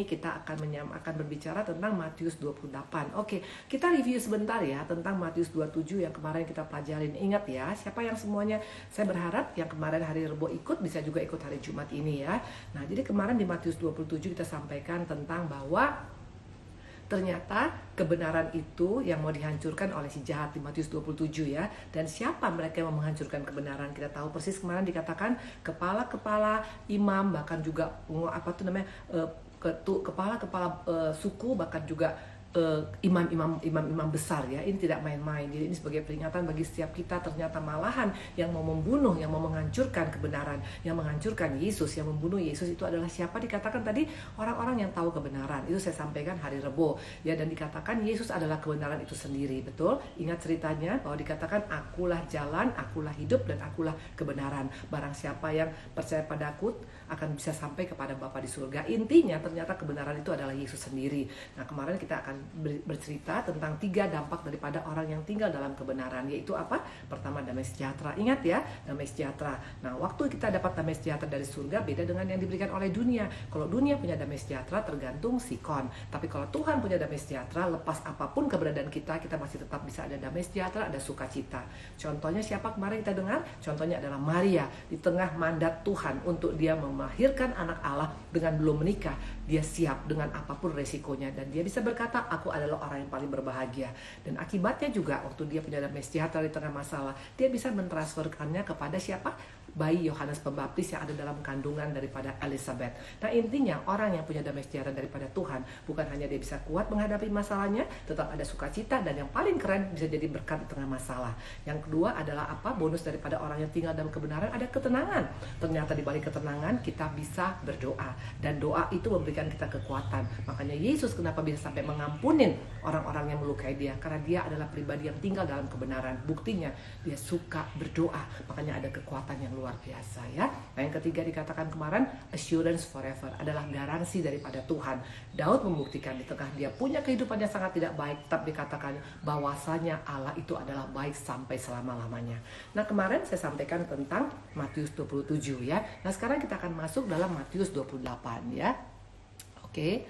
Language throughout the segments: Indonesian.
ini kita akan berbicara tentang Matius 28. Oke, kita review sebentar ya tentang Matius 27 yang kemarin kita pelajarin. Ingat ya, siapa yang semuanya, saya berharap yang kemarin hari Rebo ikut bisa juga ikut hari Jumat ini ya. Nah, jadi kemarin di Matius 27 kita sampaikan tentang bahwa ternyata kebenaran itu yang mau dihancurkan oleh si jahat di Matius 27 ya. Dan siapa mereka yang mau menghancurkan kebenaran? Kita tahu persis kemarin dikatakan kepala-kepala imam, bahkan juga kepala-kepala suku, bahkan juga imam-imam besar ya. Ini tidak main-main. Jadi ini sebagai peringatan bagi setiap kita, ternyata malahan yang mau membunuh, yang mau menghancurkan kebenaran, yang menghancurkan Yesus, yang membunuh Yesus itu adalah siapa? Dikatakan tadi orang-orang yang tahu kebenaran. Itu saya sampaikan hari Rebo ya, dan dikatakan Yesus adalah kebenaran itu sendiri. Betul? Ingat ceritanya bahwa dikatakan akulah jalan, akulah hidup, dan akulah kebenaran. Barang siapa yang percaya padaku akan bisa sampai kepada Bapa di surga. Intinya ternyata kebenaran itu adalah Yesus sendiri. Nah, kemarin kita akan bercerita tentang 3 dampak daripada orang yang tinggal dalam kebenaran, yaitu apa? Pertama, damai sejahtera. Ingat ya, damai sejahtera. Nah, waktu kita dapat damai sejahtera dari surga beda dengan yang diberikan oleh dunia. Kalau dunia punya damai sejahtera tergantung sikon. Tapi kalau Tuhan punya damai sejahtera, lepas apapun keberadaan kita masih tetap bisa ada damai sejahtera, ada sukacita. Contohnya siapa kemarin kita dengar? Contohnya adalah Maria. Di tengah mandat Tuhan untuk dia melahirkan anak Allah dengan belum menikah, dia siap dengan apapun resikonya, dan dia bisa berkata, aku adalah orang yang paling berbahagia. Dan akibatnya juga waktu dia punya damai sejahtera di tengah masalah, dia bisa mentransferkannya kepada siapa? Bayi Yohanes Pembaptis yang ada dalam kandungan daripada Elizabeth. Nah, intinya orang yang punya damai sejahtera daripada Tuhan, bukan hanya dia bisa kuat menghadapi masalahnya, tetap ada sukacita, dan yang paling keren bisa jadi berkat di tengah masalah. Yang kedua adalah apa? Bonus daripada orang yang tinggal dalam kebenaran, ada ketenangan. Ternyata di balik ketenangan kita bisa berdoa, dan doa itu memberikan kita kekuatan. Makanya Yesus kenapa bisa sampai mengampunin orang-orang yang melukai dia? Karena dia adalah pribadi yang tinggal dalam kebenaran. Buktinya dia suka berdoa, makanya ada kekuatan yang luar biasa ya. Nah, yang ketiga dikatakan kemarin, assurance forever, adalah garansi daripada Tuhan. Daud membuktikan di tengah dia punya kehidupan yang sangat tidak baik, tetap dikatakan bahwasanya Allah itu adalah baik sampai selama-lamanya. Nah, kemarin saya sampaikan tentang Matius 27 ya. Nah, sekarang kita akan masuk dalam Matius 28 ya. Oke.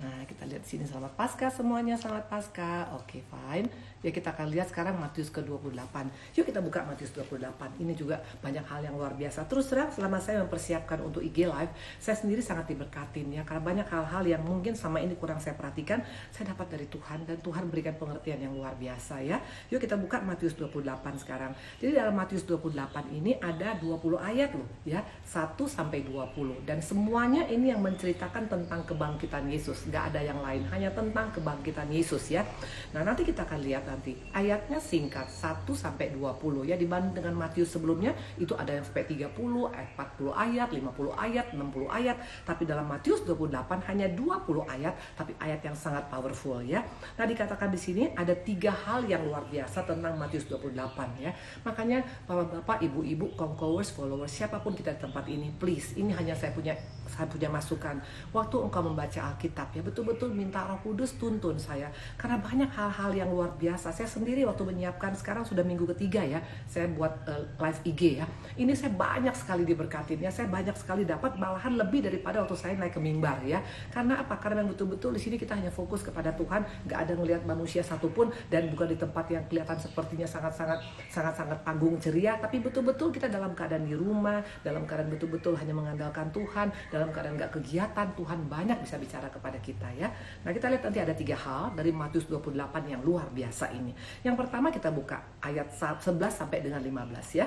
Nah, kita lihat sini, selamat Paskah semuanya, selamat Paskah. Oke, fine. Ya, kita akan lihat sekarang Matius ke-28. Yuk kita buka Matius 28. Ini juga banyak hal yang luar biasa. Terus terang, selama saya mempersiapkan untuk IG Live, saya sendiri sangat diberkatin ya, karena banyak hal-hal yang mungkin sama ini kurang saya perhatikan, saya dapat dari Tuhan, dan Tuhan berikan pengertian yang luar biasa ya. Yuk kita buka Matius 28 sekarang. Jadi dalam Matius 28 ini ada 20 ayat loh ya, 1 sampai 20, dan semuanya ini yang menceritakan tentang kebangkitan Yesus. Gak ada yang lain, hanya tentang kebangkitan Yesus ya. Nah, nanti kita akan lihat nanti ayatnya singkat 1 sampai 20 ya, dibanding dengan Matius sebelumnya itu ada yang sampai 30 ayat, 40 ayat, 50 ayat, 60 ayat. Tapi dalam Matius 28 hanya 20 ayat, tapi ayat yang sangat powerful ya. Nah, dikatakan di sini ada 3 hal yang luar biasa tentang Matius 28 ya. Makanya Bapak, Ibu-ibu, conquerors, followers, siapapun kita di tempat ini, please, ini hanya saya punya masukan. Waktu engkau membaca Alkitab ya, betul-betul minta Roh Kudus tuntun saya, karena banyak hal-hal yang luar biasa. Saya sendiri waktu menyiapkan, sekarang sudah minggu ketiga ya, saya buat live IG ya. Ini saya banyak sekali diberkatin ya, saya banyak sekali dapat, malahan lebih daripada waktu saya naik ke mimbar ya. Karena apa? Karena betul-betul di sini kita hanya fokus kepada Tuhan, nggak ada ngelihat manusia satupun, dan bukan di tempat yang kelihatan sepertinya sangat-sangat panggung ceria, tapi betul-betul kita dalam keadaan di rumah, dalam keadaan betul-betul hanya mengandalkan Tuhan, dalam keadaan nggak kegiatan, Tuhan banyak bisa bicara kepada kita ya. Nah, kita lihat nanti ada 3 hal dari Matius 28 yang luar biasa ini. Yang pertama kita buka ayat 11 sampai dengan 15 ya.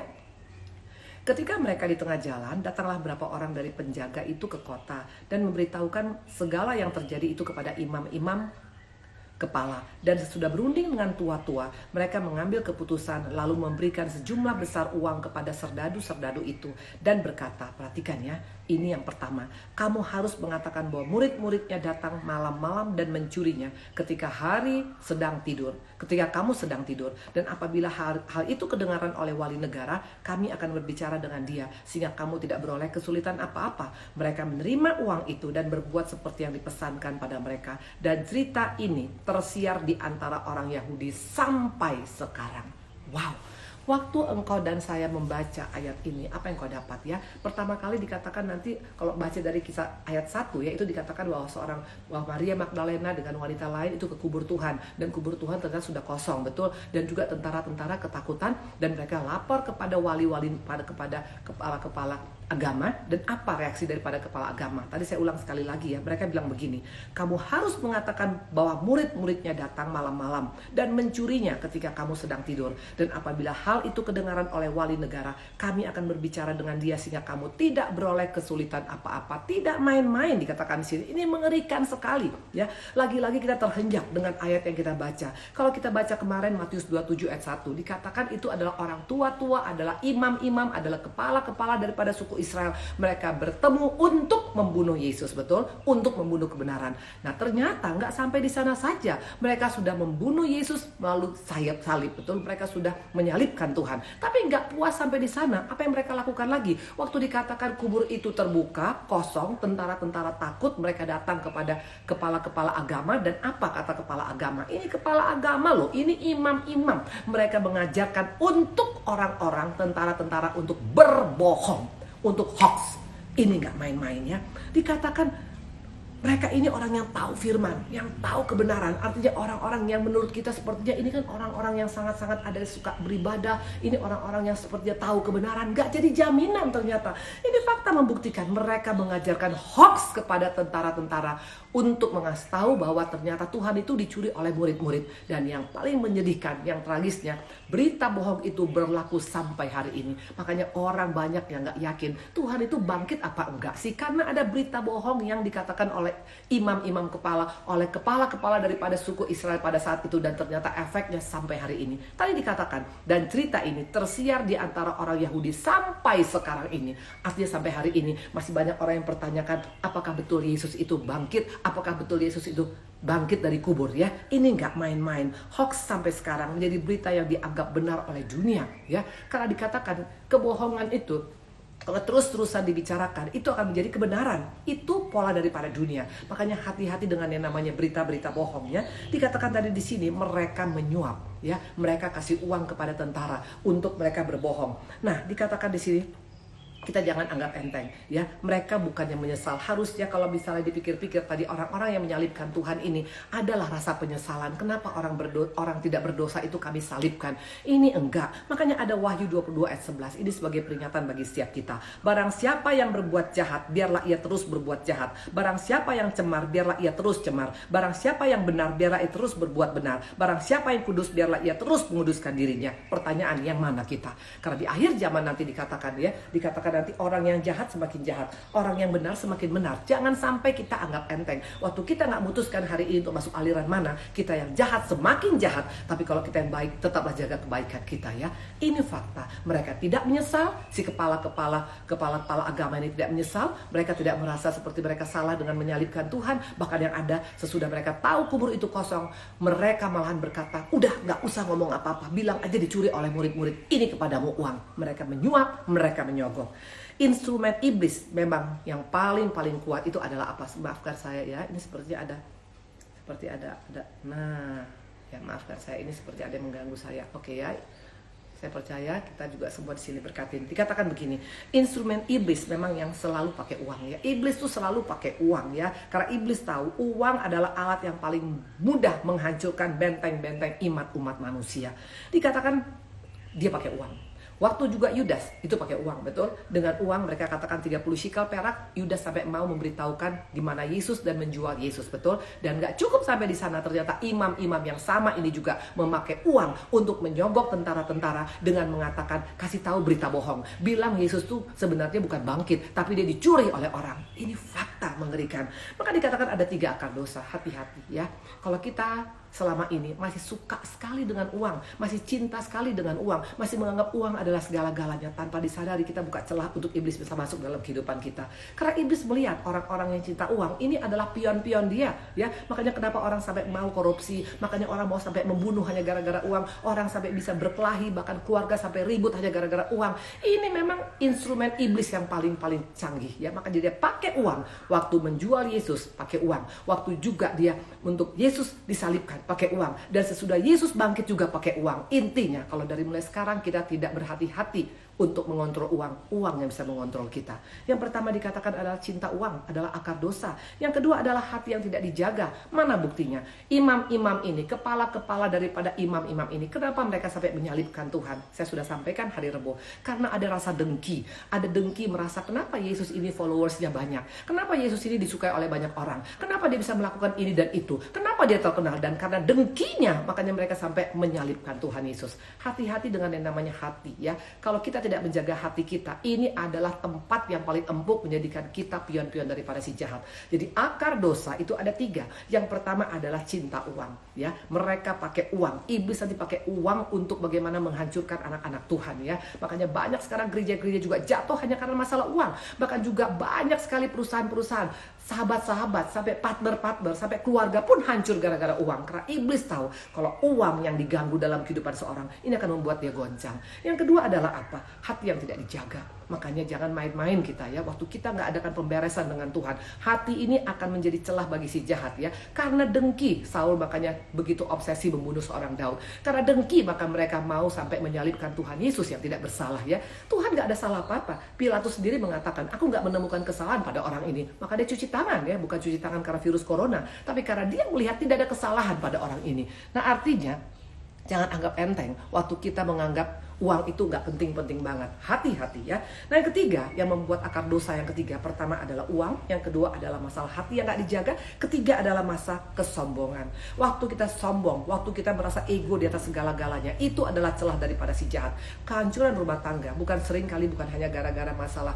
Ketika mereka di tengah jalan, datanglah beberapa orang dari penjaga itu ke kota dan memberitahukan segala yang terjadi itu kepada imam-imam kepala. Dan sesudah berunding dengan tua-tua, mereka mengambil keputusan lalu memberikan sejumlah besar uang kepada serdadu-serdadu itu dan berkata, perhatikan ya, ini yang pertama, kamu harus mengatakan bahwa murid-muridnya datang malam-malam dan mencurinya ketika kamu sedang tidur. Dan apabila hal itu kedengaran oleh wali negara, kami akan berbicara dengan dia sehingga kamu tidak beroleh kesulitan apa-apa. Mereka menerima uang itu dan berbuat seperti yang dipesankan pada mereka. Dan cerita ini tersiar di antara orang Yahudi sampai sekarang. Wow, Waktu engkau dan saya membaca ayat ini, apa yang kau dapat ya? Pertama kali dikatakan nanti, kalau baca dari kisah ayat 1 ya, itu dikatakan bahwa Maria Magdalena dengan wanita lain itu ke kubur Tuhan. Dan kubur Tuhan ternyata sudah kosong, betul. Dan juga tentara-tentara ketakutan, dan mereka lapor kepada wali-wali, kepada kepala-kepala agama. Dan apa reaksi daripada kepala agama? Tadi saya ulang sekali lagi ya, mereka bilang begini, kamu harus mengatakan bahwa murid-muridnya datang malam-malam dan mencurinya ketika kamu sedang tidur. Dan apabila hal itu kedengaran oleh wali negara, kami akan berbicara dengan dia sehingga kamu tidak beroleh kesulitan apa-apa. Tidak main-main dikatakan di sini. Ini mengerikan sekali ya. Lagi-lagi kita terhenjak dengan ayat yang kita baca. Kalau kita baca kemarin Matius 27 ayat 1, dikatakan itu adalah orang tua-tua, adalah imam-imam, adalah kepala-kepala daripada suku Israel. Mereka bertemu untuk membunuh Yesus, betul? Untuk membunuh kebenaran. Nah, ternyata nggak sampai di sana saja. Mereka sudah membunuh Yesus melalui salib, betul? Mereka sudah menyalibkan Tuhan. Tapi nggak puas sampai di sana. Apa yang mereka lakukan lagi? Waktu dikatakan kubur itu terbuka, kosong, tentara-tentara takut, mereka datang kepada kepala-kepala agama. Dan apa kata kepala agama? Ini kepala agama loh, ini imam-imam. Mereka mengajarkan untuk orang-orang, tentara-tentara untuk berbohong, untuk hoax. Ini nggak main-main ya. Dikatakan mereka ini orang yang tahu firman, yang tahu kebenaran. Artinya orang-orang yang menurut kita sepertinya ini kan orang-orang yang sangat-sangat ada suka beribadah. Ini orang-orang yang sepertinya tahu kebenaran. Gak jadi jaminan ternyata. Ini fakta membuktikan mereka mengajarkan hoax kepada tentara-tentara untuk mengasih tahu bahwa ternyata Tuhan itu dicuri oleh murid-murid. Dan yang paling menyedihkan, yang tragisnya, berita bohong itu berlaku sampai hari ini. Makanya orang banyak yang gak yakin Tuhan itu bangkit apa enggak sih. Karena ada berita bohong yang dikatakan oleh imam-imam kepala, oleh kepala-kepala daripada suku Israel pada saat itu. Dan ternyata efeknya sampai hari ini. Tadi dikatakan, dan cerita ini tersiar di antara orang Yahudi sampai sekarang ini. Artinya sampai hari ini masih banyak orang yang pertanyakan, apakah betul Yesus itu bangkit? Apakah betul Yesus itu bangkit dari kubur ya? Ini nggak main-main. Hoax sampai sekarang menjadi berita yang dianggap benar oleh dunia ya. Karena dikatakan kebohongan itu kalau terus-terusan dibicarakan, itu akan menjadi kebenaran. Itu pola daripada dunia. Makanya hati-hati dengan yang namanya berita-berita bohong ya. Dikatakan tadi di sini mereka menyuap ya. Mereka kasih uang kepada tentara untuk mereka berbohong. Nah, dikatakan di sini kita jangan anggap enteng ya. Mereka bukannya menyesal. Harusnya kalau misalnya dipikir-pikir tadi, orang-orang yang menyalibkan Tuhan ini adalah rasa penyesalan. Kenapa orang tidak berdosa itu kami salibkan? Ini enggak. Makanya ada Wahyu 22 ayat 11. Ini sebagai peringatan bagi setiap kita. Barang siapa yang berbuat jahat, biarlah ia terus berbuat jahat. Barang siapa yang cemar, biarlah ia terus cemar. Barang siapa yang benar, biarlah ia terus berbuat benar. Barang siapa yang kudus, biarlah ia terus menguduskan dirinya. Pertanyaan, yang mana kita? Karena di akhir zaman nanti dikatakan ya, nanti orang yang jahat semakin jahat, orang yang benar semakin benar. Jangan sampai kita anggap enteng. Waktu kita nggak memutuskan hari ini untuk masuk aliran mana, kita yang jahat semakin jahat. Tapi kalau kita yang baik, tetaplah jaga kebaikan kita ya. Ini fakta. Mereka tidak menyesal. Si kepala-kepala agama ini tidak menyesal. Mereka tidak merasa seperti mereka salah dengan menyalibkan Tuhan. Bahkan yang ada, sesudah mereka tahu kubur itu kosong, mereka malahan berkata, udah nggak usah ngomong apa-apa, bilang aja dicuri oleh murid-murid ini kepadamu uang. Mereka menyuap, mereka menyogok. Instrumen iblis memang yang paling kuat itu adalah apa? Maafkan saya ya, ini sepertinya ada nah ya, maafkan saya, ini seperti ada yang mengganggu saya. Oke ya, saya percaya kita juga semua di sini berkatin. Dikatakan begini, instrumen iblis memang yang selalu pakai uang ya. Iblis tuh selalu pakai uang ya, karena iblis tahu uang adalah alat yang paling mudah menghancurkan benteng-benteng iman umat manusia. Dikatakan dia pakai uang. Waktu juga Yudas itu pakai uang, betul? Dengan uang mereka katakan 30 shikal perak, Yudas sampai mau memberitahukan di mana Yesus dan menjual Yesus, betul? Dan gak cukup sampai di sana, ternyata imam-imam yang sama ini juga memakai uang untuk menyogok tentara-tentara dengan mengatakan, kasih tahu berita bohong, bilang Yesus tuh sebenarnya bukan bangkit, tapi dia dicuri oleh orang. Ini fakta mengerikan. Maka dikatakan ada 3 akar dosa. Hati-hati ya. Kalau kita selama ini masih suka sekali dengan uang, masih cinta sekali dengan uang, masih menganggap uang adalah segala-galanya, tanpa disadari kita buka celah untuk iblis bisa masuk dalam kehidupan kita. Karena iblis melihat orang-orang yang cinta uang ini adalah pion-pion dia ya. Makanya kenapa orang sampai mau korupsi, makanya orang mau sampai membunuh hanya gara-gara uang, orang sampai bisa berkelahi, bahkan keluarga sampai ribut hanya gara-gara uang. Ini memang instrumen iblis yang paling canggih ya. Maka dia pakai uang. Waktu menjual Yesus pakai uang. Waktu juga dia untuk Yesus disalibkan pakai uang. Dan sesudah Yesus bangkit juga pakai uang. Intinya kalau dari mulai sekarang kita tidak berhati-hati untuk mengontrol uang. Uang yang bisa mengontrol kita. Yang pertama dikatakan adalah cinta uang, adalah akar dosa. Yang kedua adalah hati yang tidak dijaga. Mana buktinya? Imam-imam ini, kepala-kepala daripada imam-imam ini, kenapa mereka sampai menyalibkan Tuhan? Saya sudah sampaikan hari Rebo. Karena ada rasa dengki. Ada dengki merasa kenapa Yesus ini followersnya banyak? Kenapa Yesus ini disukai oleh banyak orang? Kenapa dia bisa melakukan ini dan itu? Kenapa dia terkenal? Dan karena dengkinya, makanya mereka sampai menyalibkan Tuhan Yesus. Hati-hati dengan yang namanya hati ya. Kalau kita tidak menjaga hati kita, ini adalah tempat yang paling empuk menjadikan kita pion-pion daripada si jahat. Jadi akar dosa itu ada 3. Yang pertama adalah cinta uang ya. Mereka pakai uang. Iblis nanti pakai uang untuk bagaimana menghancurkan anak-anak Tuhan ya. Makanya banyak sekarang gereja-gereja juga jatuh hanya karena masalah uang. Bahkan juga banyak sekali perusahaan-perusahaan, sahabat-sahabat, sampai partner-partner, sampai keluarga pun hancur gara-gara uang. Karena iblis tahu kalau uang yang diganggu dalam kehidupan seorang, ini akan membuat dia goncang. Yang kedua adalah apa? Hati yang tidak dijaga. Makanya jangan main-main kita ya. Waktu kita nggak adakan pemberesan dengan Tuhan, hati ini akan menjadi celah bagi si jahat ya. Karena dengki, Saul makanya begitu obsesi membunuh seorang Daud. Karena dengki maka mereka mau sampai menyalibkan Tuhan Yesus yang tidak bersalah ya. Tuhan nggak ada salah apa-apa. Pilatus sendiri mengatakan, aku nggak menemukan kesalahan pada orang ini. Maka dia cuci tangan ya, bukan cuci tangan karena virus corona, tapi karena dia melihat tidak ada kesalahan pada orang ini. Nah artinya jangan anggap enteng waktu kita menganggap uang itu nggak penting-penting banget. Hati-hati ya. Nah yang ketiga yang membuat akar dosa yang ketiga, pertama adalah uang, yang kedua adalah masalah hati yang nggak dijaga, ketiga adalah masa kesombongan. Waktu kita sombong, waktu kita merasa ego di atas segala-galanya, itu adalah celah daripada si jahat. Kehancuran rumah tangga bukan sering kali, bukan hanya gara-gara masalah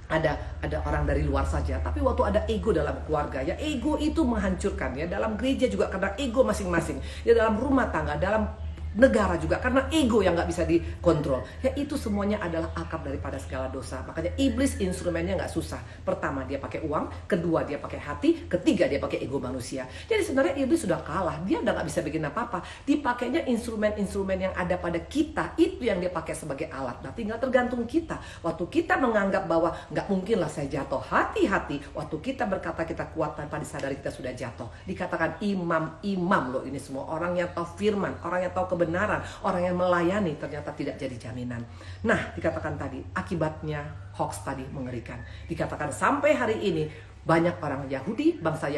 ada orang dari luar saja, tapi waktu ada ego dalam keluarga ya, ego itu menghancurkan ya. Dalam gereja juga karena ego masing-masing ya, dalam rumah tangga, dalam negara juga karena ego yang nggak bisa dikontrol ya. Itu semuanya adalah akar daripada segala dosa. Makanya iblis instrumennya nggak susah. Pertama dia pakai uang, kedua dia pakai hati, ketiga dia pakai ego manusia. Jadi sebenarnya iblis sudah kalah, dia udah nggak bisa bikin apa-apa. Dipakainya instrumen-instrumen yang ada pada kita, itu yang dia pakai sebagai alat. Nah tinggal tergantung kita. Waktu kita menganggap bahwa nggak mungkin lah saya jatuh, hati-hati. Waktu kita berkata kita kuat tanpa disadari kita sudah jatuh. Dikatakan imam-imam loh ini semua, orang yang tahu firman, orang yang tahu kebenaran, orang yang melayani, ternyata tidak jadi jaminan. Nah dikatakan tadi akibatnya hoax tadi mengerikan. Dikatakan sampai hari ini banyak orang Yahudi, bangsa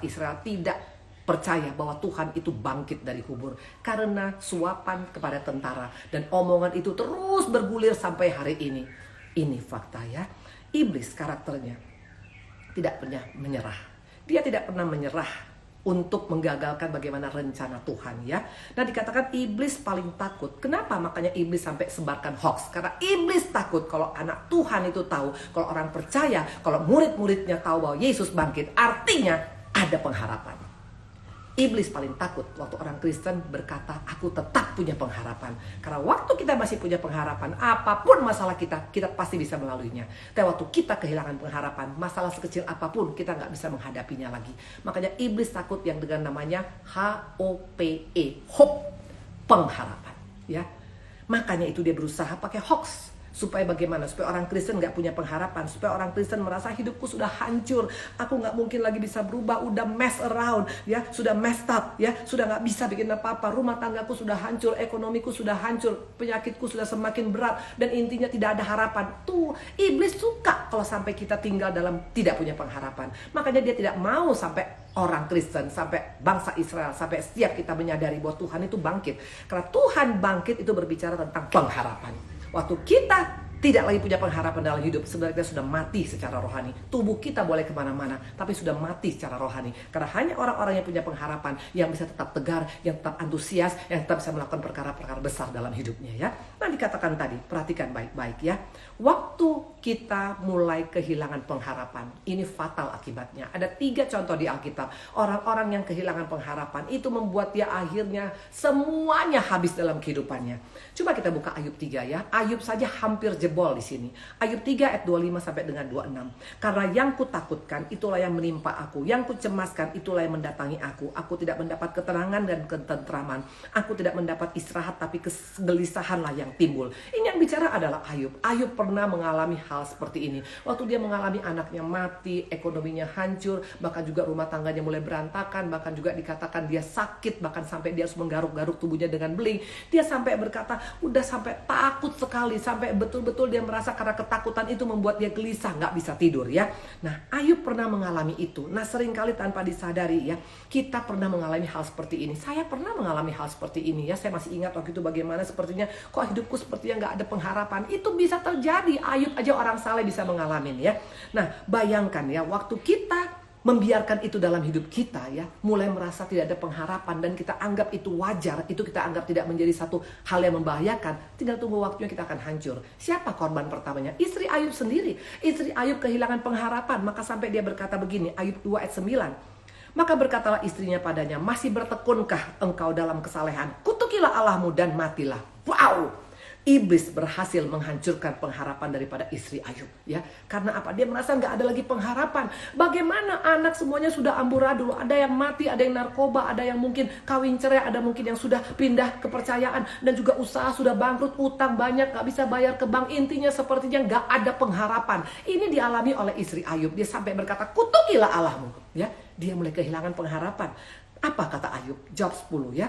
Israel tidak percaya bahwa Tuhan itu bangkit dari kubur karena suapan kepada tentara, dan omongan itu terus bergulir sampai hari ini. Ini fakta ya. Iblis karakternya tidak pernah menyerah. Dia tidak pernah menyerah untuk menggagalkan bagaimana rencana Tuhan ya. Nah dikatakan iblis paling takut. Kenapa makanya iblis sampai sebarkan hoax? Karena iblis takut kalau anak Tuhan itu tahu, kalau orang percaya, kalau murid-muridnya tahu bahwa Yesus bangkit, artinya ada pengharapan. Iblis paling takut waktu orang Kristen berkata, aku tetap punya pengharapan. Karena waktu kita masih punya pengharapan, apapun masalah kita pasti bisa melaluinya. Tapi waktu kita kehilangan pengharapan, masalah sekecil apapun kita nggak bisa menghadapinya lagi. Makanya iblis takut yang dengan namanya HOPE, hope, pengharapan. Ya, makanya itu dia berusaha pakai hoax. Supaya bagaimana? Supaya orang Kristen gak punya pengharapan. Supaya orang Kristen merasa hidupku sudah hancur, aku gak mungkin lagi bisa berubah, udah mess around ya, sudah messed up ya, sudah gak bisa bikin apa-apa, rumah tanggaku sudah hancur, ekonomiku sudah hancur, penyakitku sudah semakin berat, dan intinya tidak ada harapan. Tuh, iblis suka kalau sampai kita tinggal dalam tidak punya pengharapan. Makanya dia tidak mau sampai orang Kristen, sampai bangsa Israel, sampai setiap kita menyadari bahwa Tuhan itu bangkit. Karena Tuhan bangkit itu berbicara tentang pengharapan. Waktu kita tidak lagi punya pengharapan dalam hidup, sebenarnya kita sudah mati secara rohani. Tubuh kita boleh kemana-mana, tapi sudah mati secara rohani. Karena hanya orang-orang yang punya pengharapan, yang bisa tetap tegar, yang tetap antusias, yang tetap bisa melakukan perkara-perkara besar dalam hidupnya ya. Nah dikatakan tadi, perhatikan baik-baik ya. Waktu kita mulai kehilangan pengharapan, ini fatal akibatnya. Ada 3 contoh di Alkitab. Orang-orang yang kehilangan pengharapan itu membuat dia akhirnya semuanya habis dalam kehidupannya. Coba kita buka Ayub 3 ya. Ayub saja hampir jebol di sini. Ayub 3 ayat 25 sampai dengan 26. Karena yang kutakutkan itulah yang menimpa aku, yang kucemaskan itulah yang mendatangi aku. Aku tidak mendapat keterangan dan ketentraman. Aku tidak mendapat istirahat, tapi kegelisahanlah yang timbul. Ini yang bicara adalah Ayub. Ayub pernah mengalami hal seperti ini. Waktu dia mengalami anaknya mati, ekonominya hancur, bahkan juga rumah tangganya mulai berantakan, bahkan juga dikatakan dia sakit, bahkan sampai dia harus menggaruk-garuk tubuhnya dengan beling. Dia sampai berkata, udah sampai takut sekali, sampai betul-betul dia merasa karena ketakutan itu membuat dia gelisah, nggak bisa tidur ya. Nah, Ayub pernah mengalami itu. Nah, seringkali tanpa disadari ya, kita pernah mengalami hal seperti ini. Saya pernah mengalami hal seperti ini ya. Saya masih ingat waktu itu bagaimana sepertinya kok hidupku sepertinya nggak ada pengharapan. Itu bisa terjadi. Ayub aja orang saleh bisa mengalami ya. Nah, bayangkan ya, waktu kita membiarkan itu dalam hidup kita ya, mulai merasa tidak ada pengharapan dan kita anggap itu wajar, itu kita anggap tidak menjadi satu hal yang membahayakan, tinggal tunggu waktunya kita akan hancur. Siapa korban pertamanya? Istri Ayub sendiri. Istri Ayub kehilangan pengharapan, maka sampai dia berkata begini, Ayub 2 ayat 9. Maka berkatalah istrinya padanya, masih bertekunkah engkau dalam kesalehan? Kutukilah Allahmu dan matilah. Wow! Iblis berhasil menghancurkan pengharapan daripada istri Ayub ya. Karena apa? Dia merasa nggak ada lagi pengharapan. Bagaimana anak semuanya sudah amburadul, ada yang mati, ada yang narkoba, ada yang mungkin kawin cerai, ada mungkin yang sudah pindah kepercayaan, dan juga usaha sudah bangkrut, utang banyak, nggak bisa bayar ke bank. Intinya sepertinya nggak ada pengharapan. Ini dialami oleh istri Ayub. Dia sampai berkata, kutukilah Allahmu ya. Dia mulai kehilangan pengharapan. Apa kata Ayub? Job 10 ya.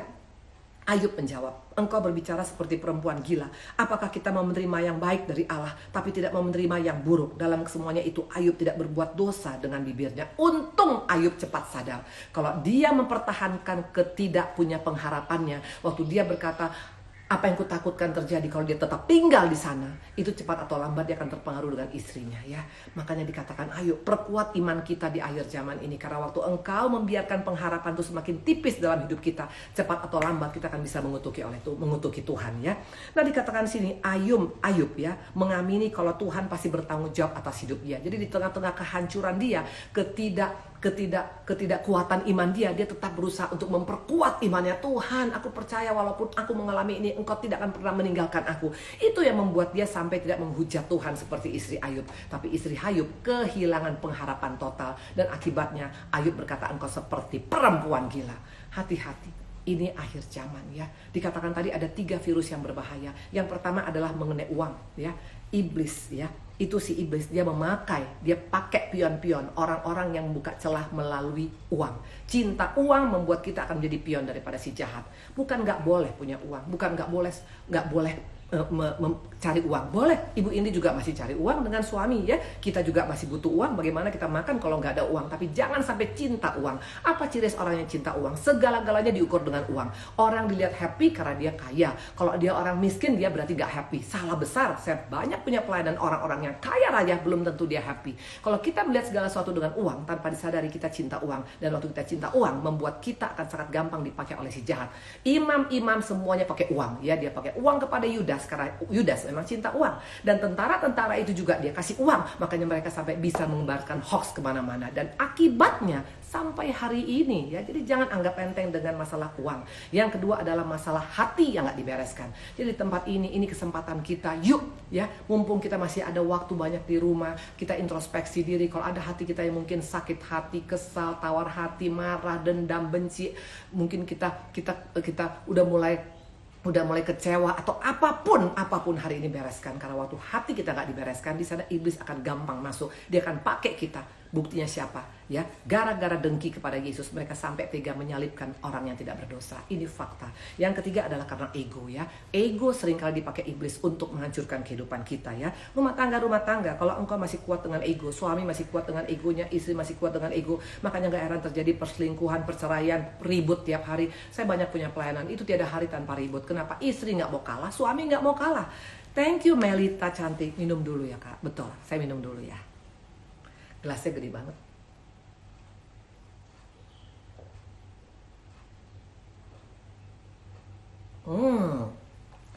Ayub menjawab, engkau berbicara seperti perempuan gila. Apakah kita mau menerima yang baik dari Allah, tapi tidak mau menerima yang buruk? Dalam kesemuanya itu Ayub tidak berbuat dosa dengan bibirnya. Untung Ayub cepat sadar. Kalau dia mempertahankan ketidakpunya pengharapannya, waktu dia berkata, apa yang kutakutkan terjadi kalau dia tetap tinggal di sana, itu cepat atau lambat dia akan terpengaruh dengan istrinya ya. Makanya dikatakan, ayo perkuat iman kita di akhir zaman ini, karena waktu engkau membiarkan pengharapan itu semakin tipis dalam hidup kita, cepat atau lambat kita akan bisa mengutuki Tuhan ya. Nah, dikatakan sini Ayub ya mengamini kalau Tuhan pasti bertanggung jawab atas hidup dia. Jadi di tengah-tengah kehancuran dia, ketidakkuatan iman dia tetap berusaha untuk memperkuat imannya. Tuhan, aku percaya walaupun aku mengalami ini, engkau tidak akan pernah meninggalkan aku. Itu yang membuat dia sampai tidak menghujat Tuhan seperti istri Ayub. Tapi istri Ayub kehilangan pengharapan total, dan akibatnya Ayub berkata, engkau seperti perempuan gila. Hati-hati, ini akhir zaman ya. Dikatakan tadi ada 3 virus yang berbahaya. Yang pertama adalah mengenai uang ya. Iblis ya. Itu si iblis, dia pakai pion-pion orang-orang yang membuka celah melalui uang. Cinta uang membuat kita akan menjadi pion daripada si jahat. Bukan nggak boleh punya uang, bukan nggak boleh cari uang. Boleh, Ibu Indi juga masih cari uang dengan suami ya. Kita juga masih butuh uang. Bagaimana kita makan kalau nggak ada uang? Tapi jangan sampai cinta uang. Apa ciri orang yang cinta uang? Segala-galanya diukur dengan uang. Orang dilihat happy karena dia kaya. Kalau dia orang miskin, dia berarti nggak happy. Salah besar. Saya banyak punya pelayanan orang-orang yang kaya raya, belum tentu dia happy. Kalau kita melihat segala sesuatu dengan uang, tanpa disadari kita cinta uang. Dan waktu kita cinta uang, membuat kita akan sangat gampang dipakai oleh si jahat. Imam-imam semuanya pakai uang ya. Dia pakai uang kepada Yudas, karena Yudas memang cinta uang. Dan tentara-tentara itu juga dia kasih uang. Makanya mereka sampai bisa menyebarkan hoax kemana-mana. Dan akibatnya sampai hari ini ya. Jadi jangan anggap enteng dengan masalah uang. Yang kedua adalah masalah hati yang gak dibereskan. Jadi tempat ini kesempatan kita. Yuk ya, mumpung kita masih ada waktu banyak di rumah, kita introspeksi diri. Kalau ada hati kita yang mungkin sakit hati, kesal, tawar hati, marah, dendam, benci, mungkin kita udah mulai kecewa atau apapun hari ini bereskan. Karena waktu hati kita gak dibereskan, di sana iblis akan gampang masuk. Dia akan pakai kita. Buktinya siapa? Ya, gara-gara dengki kepada Yesus, mereka sampai tega menyalibkan orang yang tidak berdosa. Ini fakta. Yang ketiga adalah karena ego ya. Ego seringkali dipakai iblis untuk menghancurkan kehidupan kita ya. Rumah tangga, kalau engkau masih kuat dengan ego, suami masih kuat dengan egonya, istri masih kuat dengan ego, makanya gak heran terjadi perselingkuhan, perceraian, ribut tiap hari. Saya banyak punya pelayanan, itu tiada hari tanpa ribut. Kenapa? Istri gak mau kalah, suami gak mau kalah. Thank you Melita cantik. Minum dulu ya Kak. Betul, saya minum dulu ya. Gelasnya gede banget.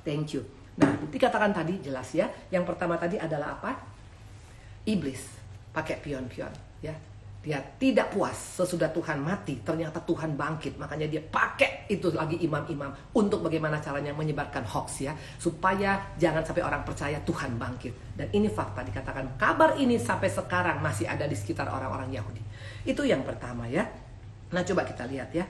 Thank you. Nah, dikatakan tadi jelas ya. Yang pertama tadi adalah apa? Iblis pakai pion-pion ya. Dia tidak puas sesudah Tuhan mati, ternyata Tuhan bangkit. Makanya dia pakai itu lagi imam-imam untuk bagaimana caranya menyebarkan hoax ya. Supaya jangan sampai orang percaya Tuhan bangkit. Dan ini fakta, dikatakan kabar ini sampai sekarang masih ada di sekitar orang-orang Yahudi. Itu yang pertama ya. Nah, coba kita lihat ya.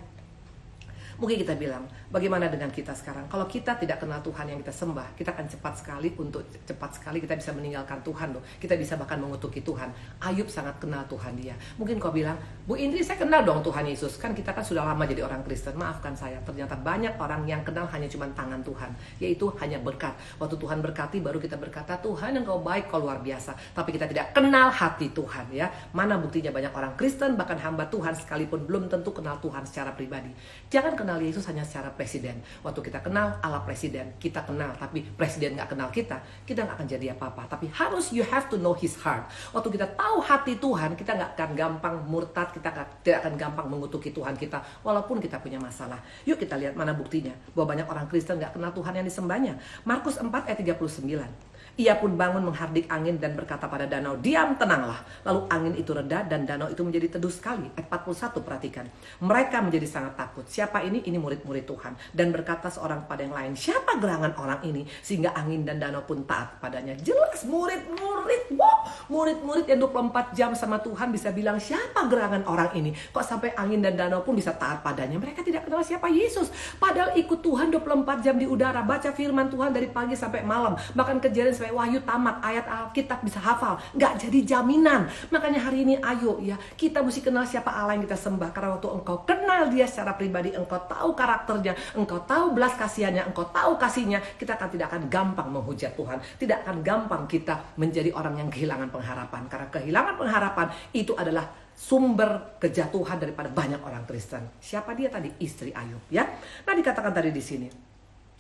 Mungkin kita bilang, bagaimana dengan kita sekarang? Kalau kita tidak kenal Tuhan yang kita sembah, kita akan cepat sekali kita bisa meninggalkan Tuhan loh. Kita bisa bahkan mengutuki Tuhan. Ayub sangat kenal Tuhan dia. Mungkin kau bilang, Bu Indri, saya kenal dong Tuhan Yesus. Kan kita kan sudah lama jadi orang Kristen. Maafkan saya, ternyata banyak orang yang kenal hanya cuma tangan Tuhan, yaitu hanya berkat. Waktu Tuhan berkati, baru kita berkata, Tuhan engkau baik, kau luar biasa. Tapi kita tidak kenal hati Tuhan ya. Mana buktinya banyak orang Kristen, bahkan hamba Tuhan sekalipun belum tentu kenal Tuhan secara pribadi. Jangan kenal Yesus hanya secara presiden. Waktu kita kenal ala presiden, kita kenal, tapi presiden gak kenal kita gak akan jadi apa-apa. Tapi harus you have to know his heart. Waktu kita tahu hati Tuhan, kita gak akan gampang murtad, kita tidak akan gampang mengutuki Tuhan kita, walaupun kita punya masalah. Yuk kita lihat mana buktinya, bahwa banyak orang Kristen gak kenal Tuhan yang disembahnya. Markus 4 ayat 39. Ia pun bangun menghardik angin dan berkata pada danau, diam, tenanglah. Lalu angin itu reda dan danau itu menjadi teduh sekali. Ayat 41 perhatikan. Mereka menjadi sangat takut. Siapa ini? Ini murid-murid Tuhan. Dan berkata seorang pada yang lain, siapa gerangan orang ini? Sehingga angin dan danau pun taat padanya. Jelas murid-murid. Wow, murid-murid yang 24 jam sama Tuhan bisa bilang, siapa gerangan orang ini? Kok sampai angin dan danau pun bisa taat padanya? Mereka tidak kenal siapa Yesus. Padahal ikut Tuhan 24 jam di udara. Baca firman Tuhan dari pagi sampai malam. Bahkan Kejadian sampai Wahyu tamat, ayat Alkitab bisa hafal. Gak jadi jaminan. Makanya hari ini ayo ya, kita mesti kenal siapa Allah yang kita sembah. Karena waktu engkau kenal dia secara pribadi, engkau tahu karakternya, engkau tahu belas kasihannya, engkau tahu kasihnya, kita tidak akan gampang menghujat Tuhan. Tidak akan gampang kita menjadi orang yang kehilangan pengharapan. Karena kehilangan pengharapan itu adalah sumber kejatuhan daripada banyak orang Kristen. Siapa dia tadi? Istri Ayub ya. Nah dikatakan tadi di sini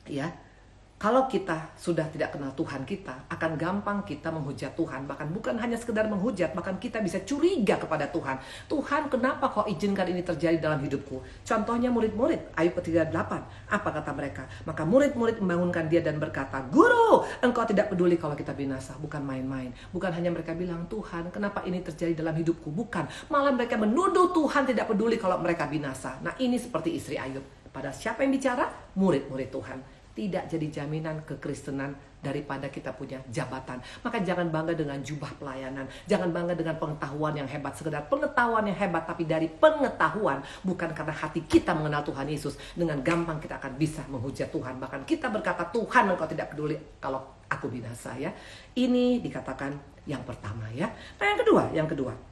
ya, kalau kita sudah tidak kenal Tuhan kita, akan gampang kita menghujat Tuhan. Bahkan bukan hanya sekedar menghujat, bahkan kita bisa curiga kepada Tuhan. Tuhan, kenapa kau izinkan ini terjadi dalam hidupku? Contohnya murid-murid, Ayub 38. Apa kata mereka? Maka murid-murid membangunkan dia dan berkata, Guru, engkau tidak peduli kalau kita binasa. Bukan main-main. Bukan hanya mereka bilang, Tuhan, kenapa ini terjadi dalam hidupku? Bukan. Malah mereka menuduh Tuhan tidak peduli kalau mereka binasa. Nah ini seperti istri Ayub. Pada siapa yang bicara? Murid-murid Tuhan. Tidak jadi jaminan kekristenan daripada kita punya jabatan. Maka jangan bangga dengan jubah pelayanan. Jangan bangga dengan pengetahuan yang hebat. Sekedar pengetahuan yang hebat, tapi dari pengetahuan, bukan karena hati kita mengenal Tuhan Yesus. Dengan gampang kita akan bisa menghujat Tuhan. Bahkan kita berkata, Tuhan engkau tidak peduli kalau aku binasa ya. Ini dikatakan yang pertama ya. Nah yang kedua.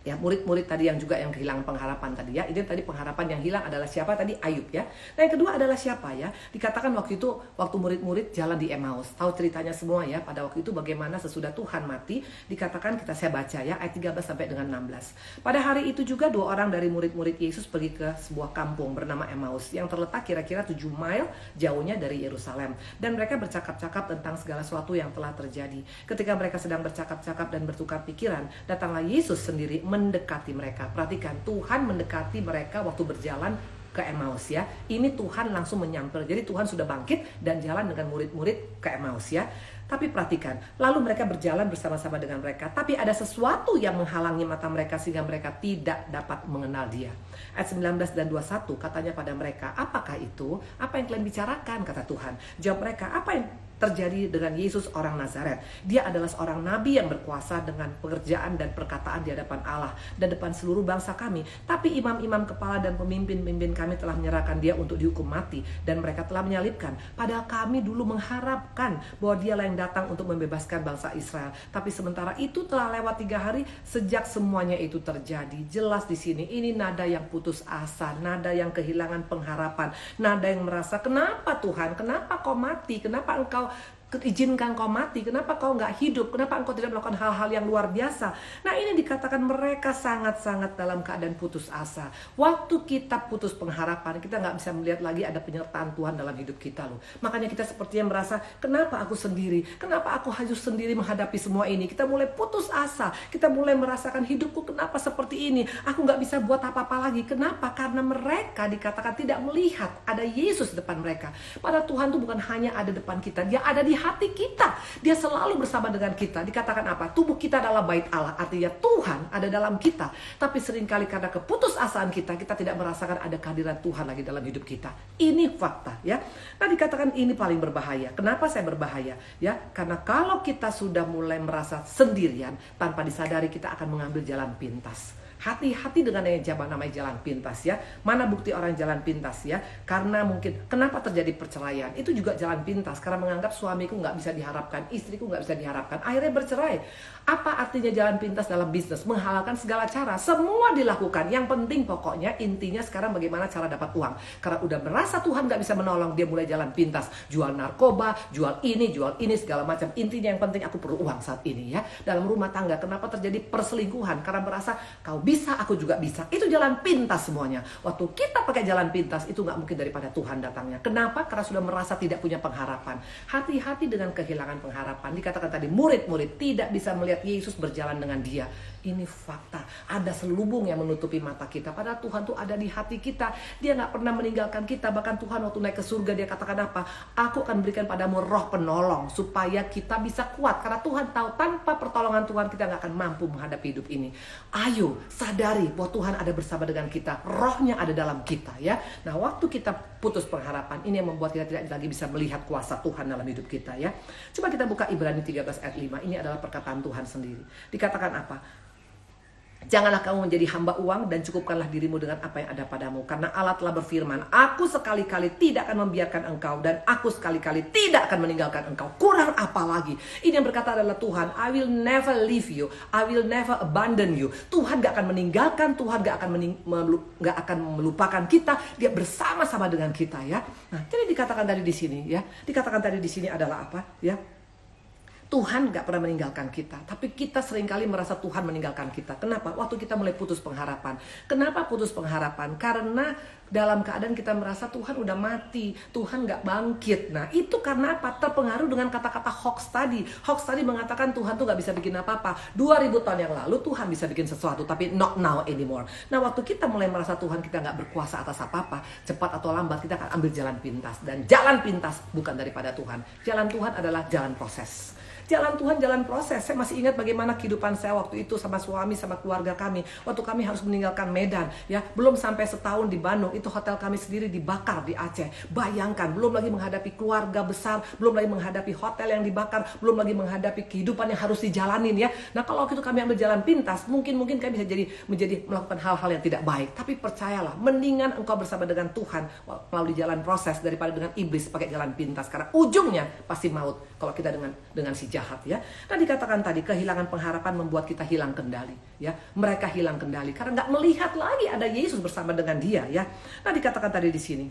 Ya, murid-murid tadi yang juga yang kehilangan pengharapan tadi ya. Ini tadi pengharapan yang hilang adalah siapa tadi? Ayub ya. Nah yang kedua adalah siapa ya? Dikatakan waktu itu, waktu murid-murid jalan di Emmaus. Tahu ceritanya semua ya. Pada waktu itu bagaimana sesudah Tuhan mati. Dikatakan saya baca ya ayat 13 sampai dengan 16. Pada hari itu juga 2 orang dari murid-murid Yesus pergi ke sebuah kampung bernama Emmaus. Yang terletak kira-kira 7 mile jauhnya dari Yerusalem. Dan mereka bercakap-cakap tentang segala sesuatu yang telah terjadi. Ketika mereka sedang bercakap-cakap dan bertukar pikiran, datanglah Yesus sendiri mendekati mereka. Perhatikan, Tuhan mendekati mereka waktu berjalan ke Emmaus ya. Ini Tuhan langsung menyamper. Jadi Tuhan sudah bangkit dan jalan dengan murid-murid ke Emmaus ya. Tapi perhatikan, lalu mereka berjalan bersama-sama dengan mereka. Tapi ada sesuatu yang menghalangi mata mereka sehingga mereka tidak dapat mengenal dia. Ayat 19 dan 21 katanya pada mereka, apakah itu? Apa yang kalian bicarakan? Kata Tuhan. Jawab mereka, apa yang terjadi dengan Yesus orang Nazaret? Dia adalah seorang nabi yang berkuasa dengan pekerjaan dan perkataan di hadapan Allah dan depan seluruh bangsa kami. Tapi imam-imam kepala dan pemimpin-pemimpin kami telah menyerahkan dia untuk dihukum mati dan mereka telah menyalibkan. Padahal kami dulu mengharapkan bahwa dialah yang datang untuk membebaskan bangsa Israel. Tapi sementara itu telah lewat 3 hari sejak semuanya itu terjadi. Jelas di sini ini nada yang putus asa, nada yang kehilangan pengharapan, nada yang merasa, kenapa Tuhan? Kenapa kau mati? Kenapa engkau izinkan kau mati? Kenapa kau nggak hidup? Kenapa engkau tidak melakukan hal-hal yang luar biasa? Nah ini dikatakan mereka sangat-sangat dalam keadaan putus asa. Waktu kita putus pengharapan, kita nggak bisa melihat lagi ada penyertaan Tuhan dalam hidup kita loh. Makanya kita sepertinya merasa, kenapa aku sendiri? Kenapa aku harus sendiri menghadapi semua ini? Kita mulai putus asa. Kita mulai merasakan hidupku kenapa seperti ini? Aku nggak bisa buat apa-apa lagi. Kenapa? Karena mereka dikatakan tidak melihat ada Yesus di depan mereka. Padahal Tuhan itu bukan hanya ada depan kita, dia ada di hati kita. Dia selalu bersama dengan kita. Dikatakan apa? Tubuh kita adalah bait Allah. Artinya Tuhan ada dalam kita. Tapi seringkali karena keputusasaan kita tidak merasakan ada kehadiran Tuhan lagi dalam hidup kita. Ini fakta ya. Nah dikatakan ini paling berbahaya. Kenapa saya berbahaya? Ya, karena kalau kita sudah mulai merasa sendirian, tanpa disadari kita akan mengambil jalan pintas. Hati-hati dengan yang namanya jalan pintas ya. Mana bukti orang jalan pintas ya? Karena mungkin kenapa terjadi perceraian? Itu juga jalan pintas karena menganggap suamiku nggak bisa diharapkan, istriku nggak bisa diharapkan, akhirnya bercerai. Apa artinya jalan pintas dalam bisnis? Menghalalkan segala cara, semua dilakukan. Yang penting pokoknya intinya sekarang bagaimana cara dapat uang. Karena udah merasa Tuhan nggak bisa menolong, dia mulai jalan pintas, jual narkoba, jual ini segala macam. Intinya yang penting aku perlu uang saat ini ya. Dalam rumah tangga kenapa terjadi perselingkuhan? Karena merasa kau bisa, aku juga bisa. Itu jalan pintas semuanya. Waktu kita pakai jalan pintas, itu nggak mungkin daripada Tuhan datangnya. Kenapa? Karena sudah merasa tidak punya pengharapan. Hati-hati dengan kehilangan pengharapan. Dikatakan tadi, murid-murid tidak bisa melihat Yesus berjalan dengan dia. Ini fakta. Ada selubung yang menutupi mata kita. Padahal Tuhan tuh ada di hati kita. Dia nggak pernah meninggalkan kita. Bahkan Tuhan waktu naik ke surga, dia katakan apa? Aku akan berikan padamu roh penolong. Supaya kita bisa kuat. Karena Tuhan tahu tanpa pertolongan Tuhan kita nggak akan mampu menghadapi hidup ini. Ayo sadari bahwa Tuhan ada bersama dengan kita. Rohnya ada dalam kita ya. Nah waktu kita putus pengharapan, ini yang membuat kita tidak lagi bisa melihat kuasa Tuhan dalam hidup kita ya. Coba kita buka Ibrani 13 ayat 5. Ini adalah perkataan Tuhan sendiri. Dikatakan apa? Janganlah kamu menjadi hamba uang dan cukupkanlah dirimu dengan apa yang ada padamu. Karena Allah telah berfirman, aku sekali-kali tidak akan membiarkan engkau dan aku sekali-kali tidak akan meninggalkan engkau. Kurang apa lagi? Ini yang berkata adalah Tuhan, I will never leave you, I will never abandon you. Tuhan gak akan meninggalkan, Tuhan gak akan melupakan kita. Dia bersama-sama dengan kita ya. Nah, jadi dikatakan tadi di sini ya. Dikatakan tadi di sini adalah apa ya? Tuhan gak pernah meninggalkan kita. Tapi kita seringkali merasa Tuhan meninggalkan kita. Kenapa? Waktu kita mulai putus pengharapan. Kenapa putus pengharapan? Karena dalam keadaan kita merasa Tuhan udah mati, Tuhan gak bangkit. Nah itu karena apa? Terpengaruh dengan kata-kata hoax tadi. Hoax tadi mengatakan Tuhan tuh gak bisa bikin apa-apa. 2000 tahun yang lalu Tuhan bisa bikin sesuatu, tapi not now anymore. Nah waktu kita mulai merasa Tuhan kita gak berkuasa atas apa-apa, cepat atau lambat kita akan ambil jalan pintas. Dan jalan pintas bukan daripada Tuhan. Jalan Tuhan adalah jalan proses. Jalan Tuhan, jalan proses. Saya masih ingat bagaimana kehidupan saya waktu itu sama suami, sama keluarga kami. Waktu kami harus meninggalkan Medan, ya, belum sampai setahun di Bandung, itu hotel kami sendiri dibakar di Aceh. Bayangkan, belum lagi menghadapi keluarga besar, belum lagi menghadapi hotel yang dibakar, belum lagi menghadapi kehidupan yang harus dijalanin, ya. Nah, kalau waktu itu kami ambil jalan pintas, mungkin kami bisa menjadi melakukan hal-hal yang tidak baik. Tapi percayalah, mendingan engkau bersama dengan Tuhan melalui jalan proses daripada dengan iblis pakai jalan pintas, karena ujungnya pasti maut kalau kita dengan si jahat ya. Nah dikatakan tadi kehilangan pengharapan membuat kita hilang kendali ya. Mereka hilang kendali karena nggak melihat lagi ada Yesus bersama dengan dia ya. Nah dikatakan tadi di sini.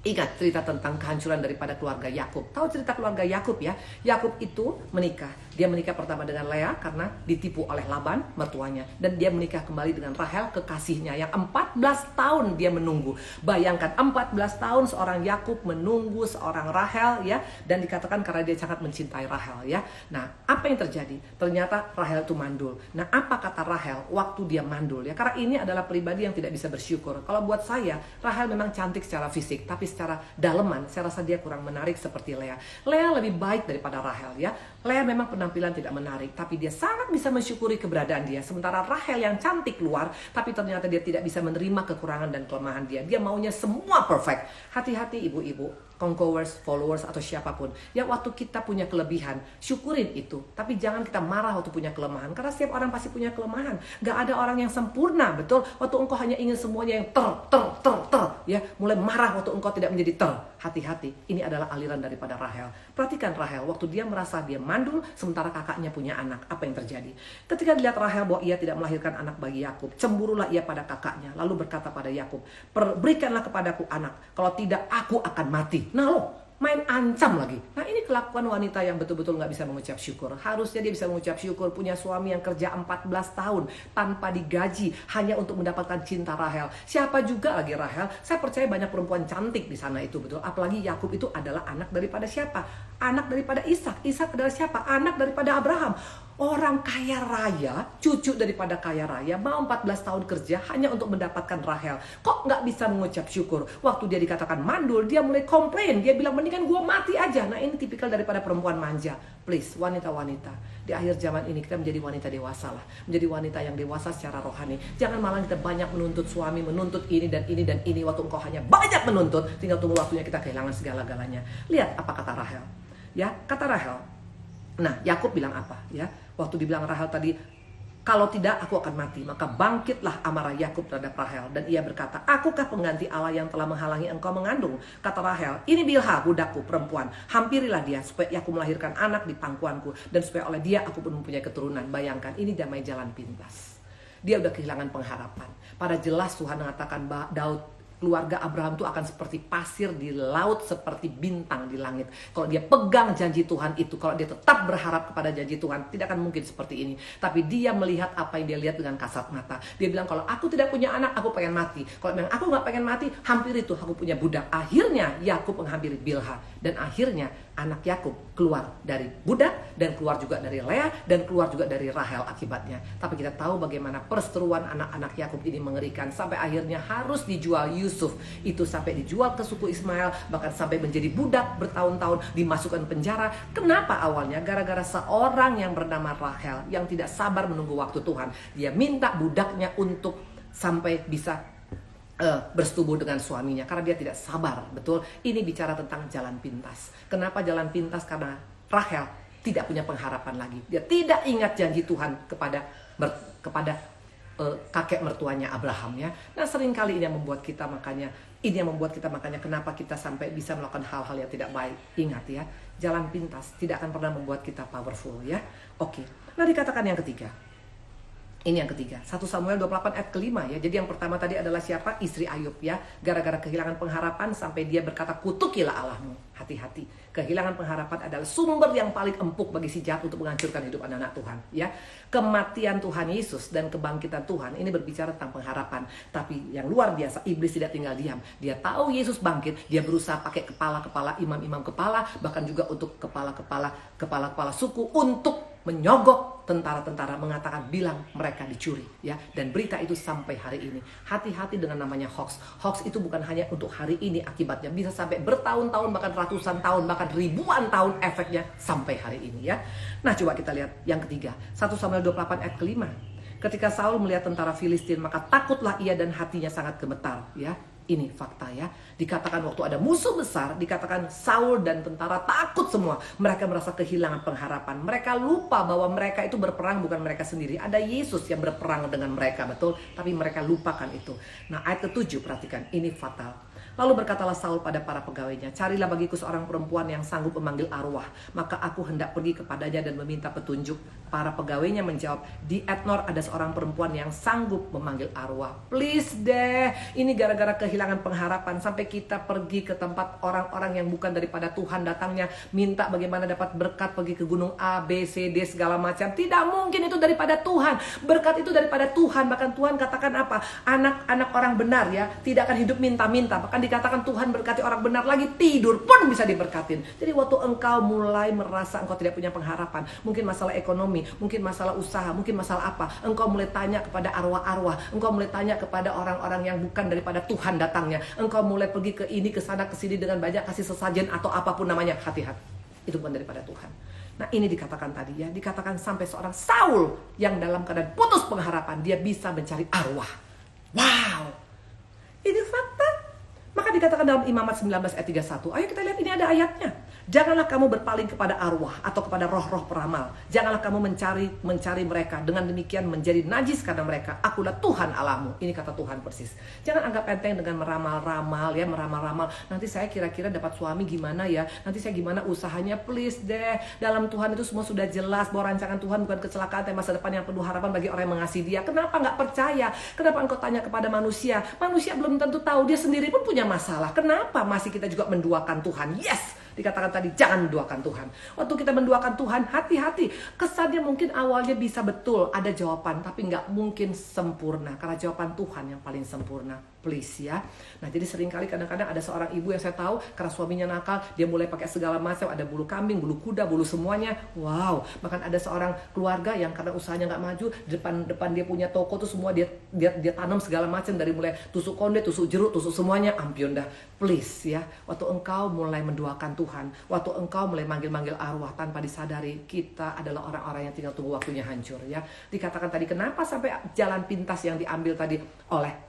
Ingat cerita tentang kehancuran daripada keluarga Yakub. Tahu cerita keluarga Yakub ya? Yakub itu menikah. Dia menikah pertama dengan Lea karena ditipu oleh Laban, mertuanya. Dan dia menikah kembali dengan Rahel, kekasihnya, yang 14 tahun dia menunggu. Bayangkan 14 tahun seorang Yakub menunggu seorang Rahel ya. Dan dikatakan karena dia sangat mencintai Rahel ya. Nah apa yang terjadi? Ternyata Rahel itu mandul. Nah apa kata Rahel waktu dia mandul ya? Karena ini adalah pribadi yang tidak bisa bersyukur. Kalau buat saya, Rahel memang cantik secara fisik, tapi secara daleman saya rasa dia kurang menarik seperti Lea. Lea lebih baik daripada Rahel ya. Lea memang penampilan tidak menarik, tapi dia sangat bisa mensyukuri keberadaan dia. Sementara Rahel yang cantik luar, tapi ternyata dia tidak bisa menerima kekurangan dan kelemahan dia. Dia maunya semua perfect. Hati-hati ibu-ibu, conquerors, followers atau siapapun. Ya waktu kita punya kelebihan, syukurin itu. Tapi jangan kita marah waktu punya kelemahan. Karena setiap orang pasti punya kelemahan. Gak ada orang yang sempurna, betul? Waktu engkau hanya ingin semuanya yang ya, mulai marah waktu engkau tidak menjadi Hati-hati, ini adalah aliran daripada Rahel. Perhatikan Rahel, waktu dia merasa dia mandul, sementara kakaknya punya anak. Apa yang terjadi? Ketika dilihat Rahel bahwa ia tidak melahirkan anak bagi Yakub, cemburulah ia pada kakaknya, lalu berkata pada Yakub, berikanlah kepadaku anak, kalau tidak aku akan mati. Nah loh, main ancam lagi. Nah ini kelakuan wanita yang betul-betul gak bisa mengucap syukur. Harusnya dia bisa mengucap syukur punya suami yang kerja 14 tahun tanpa digaji hanya untuk mendapatkan cinta Rahel. Siapa juga lagi Rahel? Saya percaya banyak perempuan cantik di sana itu, betul. Apalagi Yakub itu adalah anak daripada siapa? Anak daripada Ishak. Ishak adalah siapa? Anak daripada Abraham. Orang kaya raya, cucu daripada kaya raya, mau 14 tahun kerja hanya untuk mendapatkan Rahel. Kok nggak bisa mengucap syukur? Waktu dia dikatakan mandul, dia mulai komplain. Dia bilang, mendingan gue mati aja. Nah ini tipikal daripada perempuan manja. Please, wanita-wanita, di akhir zaman ini kita menjadi wanita dewasa lah. Menjadi wanita yang dewasa secara rohani. Jangan malah kita banyak menuntut suami, menuntut ini dan ini dan ini. Waktu engkau hanya banyak menuntut, tinggal tunggu waktunya kita kehilangan segala-galanya. Lihat apa kata Rahel. Ya, kata Rahel. Nah, Yakub bilang apa? Ya, waktu dibilang Rahel tadi, Kalau tidak, aku akan mati. Maka bangkitlah amarah Yakub terhadap Rahel. Dan ia berkata, akukah pengganti Allah yang telah menghalangi engkau mengandung? Kata Rahel, ini Bilha, budakku perempuan. Hampirilah dia, supaya aku melahirkan anak di pangkuanku. Dan supaya oleh dia aku pun mempunyai keturunan. Bayangkan, ini damai jalan pintas. Dia udah kehilangan pengharapan. Pada jelas Tuhan mengatakan Daud, keluarga Abraham itu akan seperti pasir di laut, seperti bintang di langit. Kalau dia pegang janji Tuhan itu, kalau dia tetap berharap kepada janji Tuhan, tidak akan mungkin seperti ini. Tapi dia melihat apa yang dia lihat dengan kasat mata. Dia bilang, kalau aku tidak punya anak, aku pengen mati. Kalau memang aku gak pengen mati, hampir itu aku punya budak. Akhirnya Yakub menghampiri Bilha. Dan akhirnya anak Yakub keluar dari budak, dan keluar juga dari Lea, dan keluar juga dari Rahel akibatnya. Tapi kita tahu bagaimana perseteruan anak-anak Yakub ini mengerikan. Sampai akhirnya harus dijual Yusuf. Itu sampai dijual ke suku Ismail, bahkan sampai menjadi budak bertahun-tahun, dimasukkan penjara. Kenapa awalnya? Gara-gara seorang yang bernama Rahel yang tidak sabar menunggu waktu Tuhan. Dia minta budaknya untuk sampai bisa bersetubuh dengan suaminya karena dia tidak sabar. Betul, ini bicara tentang jalan pintas. Kenapa jalan pintas? Karena Rahel tidak punya pengharapan lagi. Dia tidak ingat janji Tuhan kepada kakek mertuanya Abraham ya. Nah, seringkali ini yang membuat kita makanya kenapa kita sampai bisa melakukan hal-hal yang tidak baik. Ingat ya, jalan pintas tidak akan pernah membuat kita powerful ya. Oke. Nah, dikatakan yang ketiga. Ini yang ketiga, 1 Samuel 28 ayat ke-5 ya. Jadi yang pertama tadi adalah siapa? Istri Ayub ya. Gara-gara kehilangan pengharapan sampai dia berkata, kutukilah Allahmu. Hati-hati. Kehilangan pengharapan adalah sumber yang paling empuk bagi si jahat untuk menghancurkan hidup anak-anak Tuhan ya. Kematian Tuhan Yesus dan kebangkitan Tuhan ini berbicara tentang pengharapan. Tapi yang luar biasa, iblis tidak tinggal diam. Dia tahu Yesus bangkit, dia berusaha pakai kepala-kepala imam-imam kepala, bahkan juga untuk kepala-kepala suku untuk menyogok tentara-tentara, mengatakan bilang mereka dicuri ya. Dan berita itu sampai hari ini. Hati-hati dengan namanya hoax. Hoax itu bukan hanya untuk hari ini akibatnya, bisa sampai bertahun-tahun, bahkan ratusan tahun, bahkan ribuan tahun efeknya sampai hari ini ya. Nah, coba kita lihat yang ketiga, 1 Samuel 28 ayat ke-5. Ketika Saul melihat tentara Filistin, maka takutlah ia dan hatinya sangat gemetar ya. Ini fakta ya. Dikatakan waktu ada musuh besar, dikatakan Saul dan tentara takut semua. Mereka merasa kehilangan pengharapan. Mereka lupa bahwa mereka itu berperang bukan mereka sendiri. Ada Yesus yang berperang dengan mereka, betul. Tapi mereka lupakan itu. Nah, ayat ke-7 perhatikan, ini fatal. Lalu berkatalah Saul pada para pegawainya, carilah bagiku seorang perempuan yang sanggup memanggil arwah. Maka aku hendak pergi kepadanya dan meminta petunjuk. Para pegawainya menjawab, di Etnor ada seorang perempuan yang sanggup memanggil arwah. Please deh, ini gara-gara kehilangan pengharapan. Sampai kita pergi ke tempat orang-orang yang bukan daripada Tuhan datangnya. Minta bagaimana dapat berkat, pergi ke gunung A, B, C, D, segala macam. Tidak mungkin itu daripada Tuhan. Berkat itu daripada Tuhan. Bahkan Tuhan katakan apa? Anak-anak orang benar ya, tidak akan hidup minta-minta. Bahkan dikatakan Tuhan berkati orang benar, lagi tidur pun bisa diberkatin. Jadi waktu engkau mulai merasa engkau tidak punya pengharapan, mungkin masalah ekonomi, mungkin masalah usaha, mungkin masalah apa, engkau mulai tanya kepada arwah-arwah, engkau mulai tanya kepada orang-orang yang bukan daripada Tuhan datangnya, engkau mulai pergi ke ini, ke sana, ke sini dengan banyak kasih sesajen atau apapun namanya, hati-hati. Itu bukan daripada Tuhan. Nah, ini dikatakan tadi ya, dikatakan sampai seorang Saul yang dalam keadaan putus pengharapan, dia bisa mencari arwah. Wow, ini fakta. Maka dikatakan dalam Imamat 19 ayat 31. Ayo kita lihat, ini ada ayatnya. Janganlah kamu berpaling kepada arwah atau kepada roh-roh peramal. Janganlah kamu mencari mereka. Dengan demikian menjadi najis karena mereka. Akulah Tuhan Allahmu. Ini kata Tuhan persis. Jangan anggap enteng dengan meramal-ramal ya, meramal-ramal. Nanti saya kira-kira dapat suami gimana ya? Nanti saya gimana usahanya? Please deh. Dalam Tuhan itu semua sudah jelas bahwa rancangan Tuhan bukan kecelakaan, tapi masa depan yang penuh harapan bagi orang yang mengasihi Dia. Kenapa nggak percaya? Kenapa engkau tanya kepada manusia? Manusia belum tentu tahu, dia sendiri pun punya masalah. Kenapa masih kita juga menduakan Tuhan? Yes! Dikatakan tadi, jangan menduakan Tuhan. Waktu kita menduakan Tuhan, hati-hati. Kesannya mungkin awalnya bisa betul, ada jawaban, tapi nggak mungkin sempurna. Karena jawaban Tuhan yang paling sempurna. Please ya. Nah, jadi seringkali kadang-kadang ada seorang ibu yang saya tahu, karena suaminya nakal, dia mulai pakai segala macam, ada bulu kambing, bulu kuda, bulu semuanya. Wow. Bahkan ada seorang keluarga yang karena usahanya nggak maju, depan dia punya toko tuh semua dia tanam segala macam, dari mulai tusuk konde, tusuk jeruk, tusuk semuanya. Ampion dah. Please ya. Waktu engkau mulai menduakan Tuhan, waktu engkau mulai manggil-manggil arwah tanpa disadari, kita adalah orang-orang yang tinggal tunggu waktunya hancur ya. Dikatakan tadi, kenapa sampai jalan pintas yang diambil tadi oleh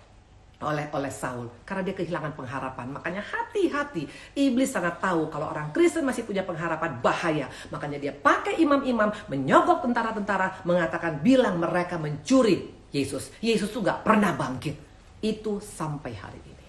oleh Saul karena dia kehilangan pengharapan. Makanya hati-hati, iblis sangat tahu kalau orang Kristen masih punya pengharapan, bahaya. Makanya dia pakai imam-imam, menyogok tentara-tentara, mengatakan bilang mereka mencuri Yesus. Yesus tuh gak pernah bangkit. Itu sampai hari ini,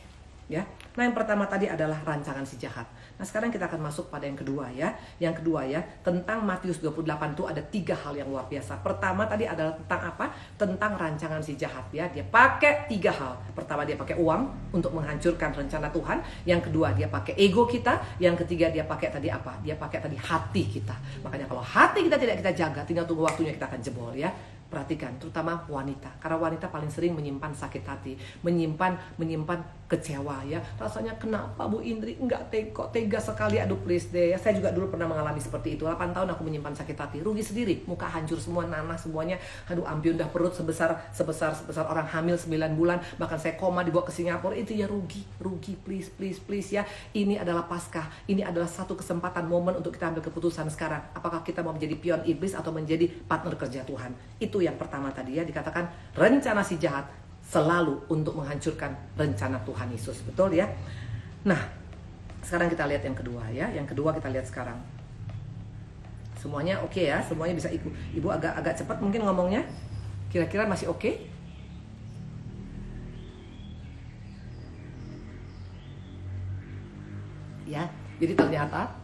ya. Nah, yang pertama tadi adalah rancangan si jahat. Nah, sekarang kita akan masuk pada yang kedua, ya. Yang kedua, ya, tentang Matius 28 itu ada 3 hal yang luar biasa. Pertama tadi adalah tentang apa? Tentang rancangan si jahat, ya. Dia pakai 3 hal. Pertama, dia pakai uang untuk menghancurkan rencana Tuhan. Yang kedua, dia pakai ego kita. Yang ketiga, dia pakai tadi apa? Dia pakai tadi hati kita. Makanya kalau hati kita tidak kita jaga, tinggal tunggu waktunya kita akan jebol, ya. Perhatikan, terutama wanita. Karena wanita paling sering menyimpan sakit hati, menyimpan kecewa, ya. Rasanya kenapa Bu Indri enggak tega sekali, aduh please deh. Saya juga dulu pernah mengalami seperti itu. 8 tahun aku menyimpan sakit hati, rugi sendiri, muka hancur semua, nanah semuanya. Aduh, ambiun dah perut sebesar orang hamil 9 bulan, bahkan saya koma dibawa ke Singapura. Itu ya rugi, please ya. Ini adalah Paskah, ini adalah satu kesempatan momen untuk kita ambil keputusan sekarang. Apakah kita mau menjadi pion iblis atau menjadi partner kerja Tuhan? Itu yang pertama tadi, ya, dikatakan rencana si jahat selalu untuk menghancurkan rencana Tuhan Yesus, betul, ya. Nah, sekarang kita lihat yang kedua, ya. Yang kedua kita lihat sekarang. Semuanya oke, ya, semuanya bisa ikut. Ibu agak cepat mungkin ngomongnya. Kira-kira masih oke? Ya, jadi ternyata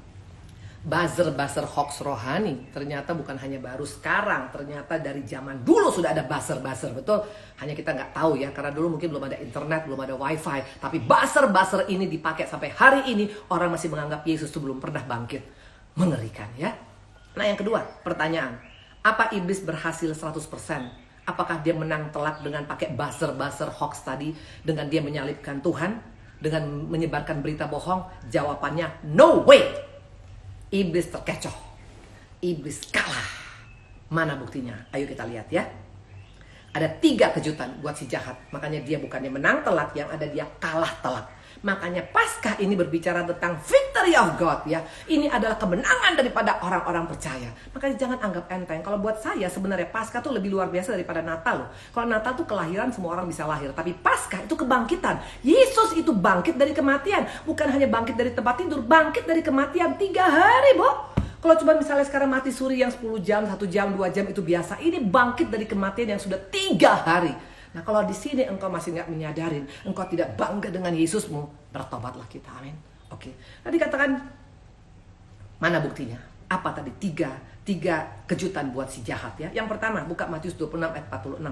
buzzer hoax rohani ternyata bukan hanya baru sekarang, ternyata dari zaman dulu sudah ada buzzer, betul. Hanya kita nggak tahu, ya, karena dulu mungkin belum ada internet, belum ada wifi. Tapi buzzer ini dipakai sampai hari ini. Orang masih menganggap Yesus itu belum pernah bangkit. Mengerikan, ya. Nah, yang kedua, pertanyaan, apa iblis berhasil 100%? Apakah dia menang telak dengan pakai buzzer hoax tadi, dengan dia menyalibkan Tuhan, dengan menyebarkan berita bohong? Jawabannya no way. Iblis terkecoh, iblis kalah. Mana buktinya? Ayo kita lihat, ya. Ada 3 kejutan buat si jahat. Makanya dia bukannya menang telak, yang ada dia kalah telak. Makanya Paskah ini berbicara tentang victory of God, ya. Ini adalah kemenangan daripada orang-orang percaya. Makanya jangan anggap enteng. Kalau buat saya sebenarnya Paskah tuh lebih luar biasa daripada Natal loh. Kalau Natal tuh kelahiran, semua orang bisa lahir. Tapi Paskah itu kebangkitan. Yesus itu bangkit dari kematian. Bukan hanya bangkit dari tempat tidur, bangkit dari kematian 3 hari, Bo. Kalau coba misalnya sekarang mati suri yang 10 jam, 1 jam, 2 jam itu biasa. Ini bangkit dari kematian yang sudah 3 hari. Nah, kalau di sini engkau masih nggak menyadarin, engkau tidak bangga dengan Yesusmu, bertobatlah kita, amin. Oke. Nah, dikatakan mana buktinya? Apa tadi? 3 kejutan buat si jahat, ya. Yang pertama, buka Matius 26 ayat 46.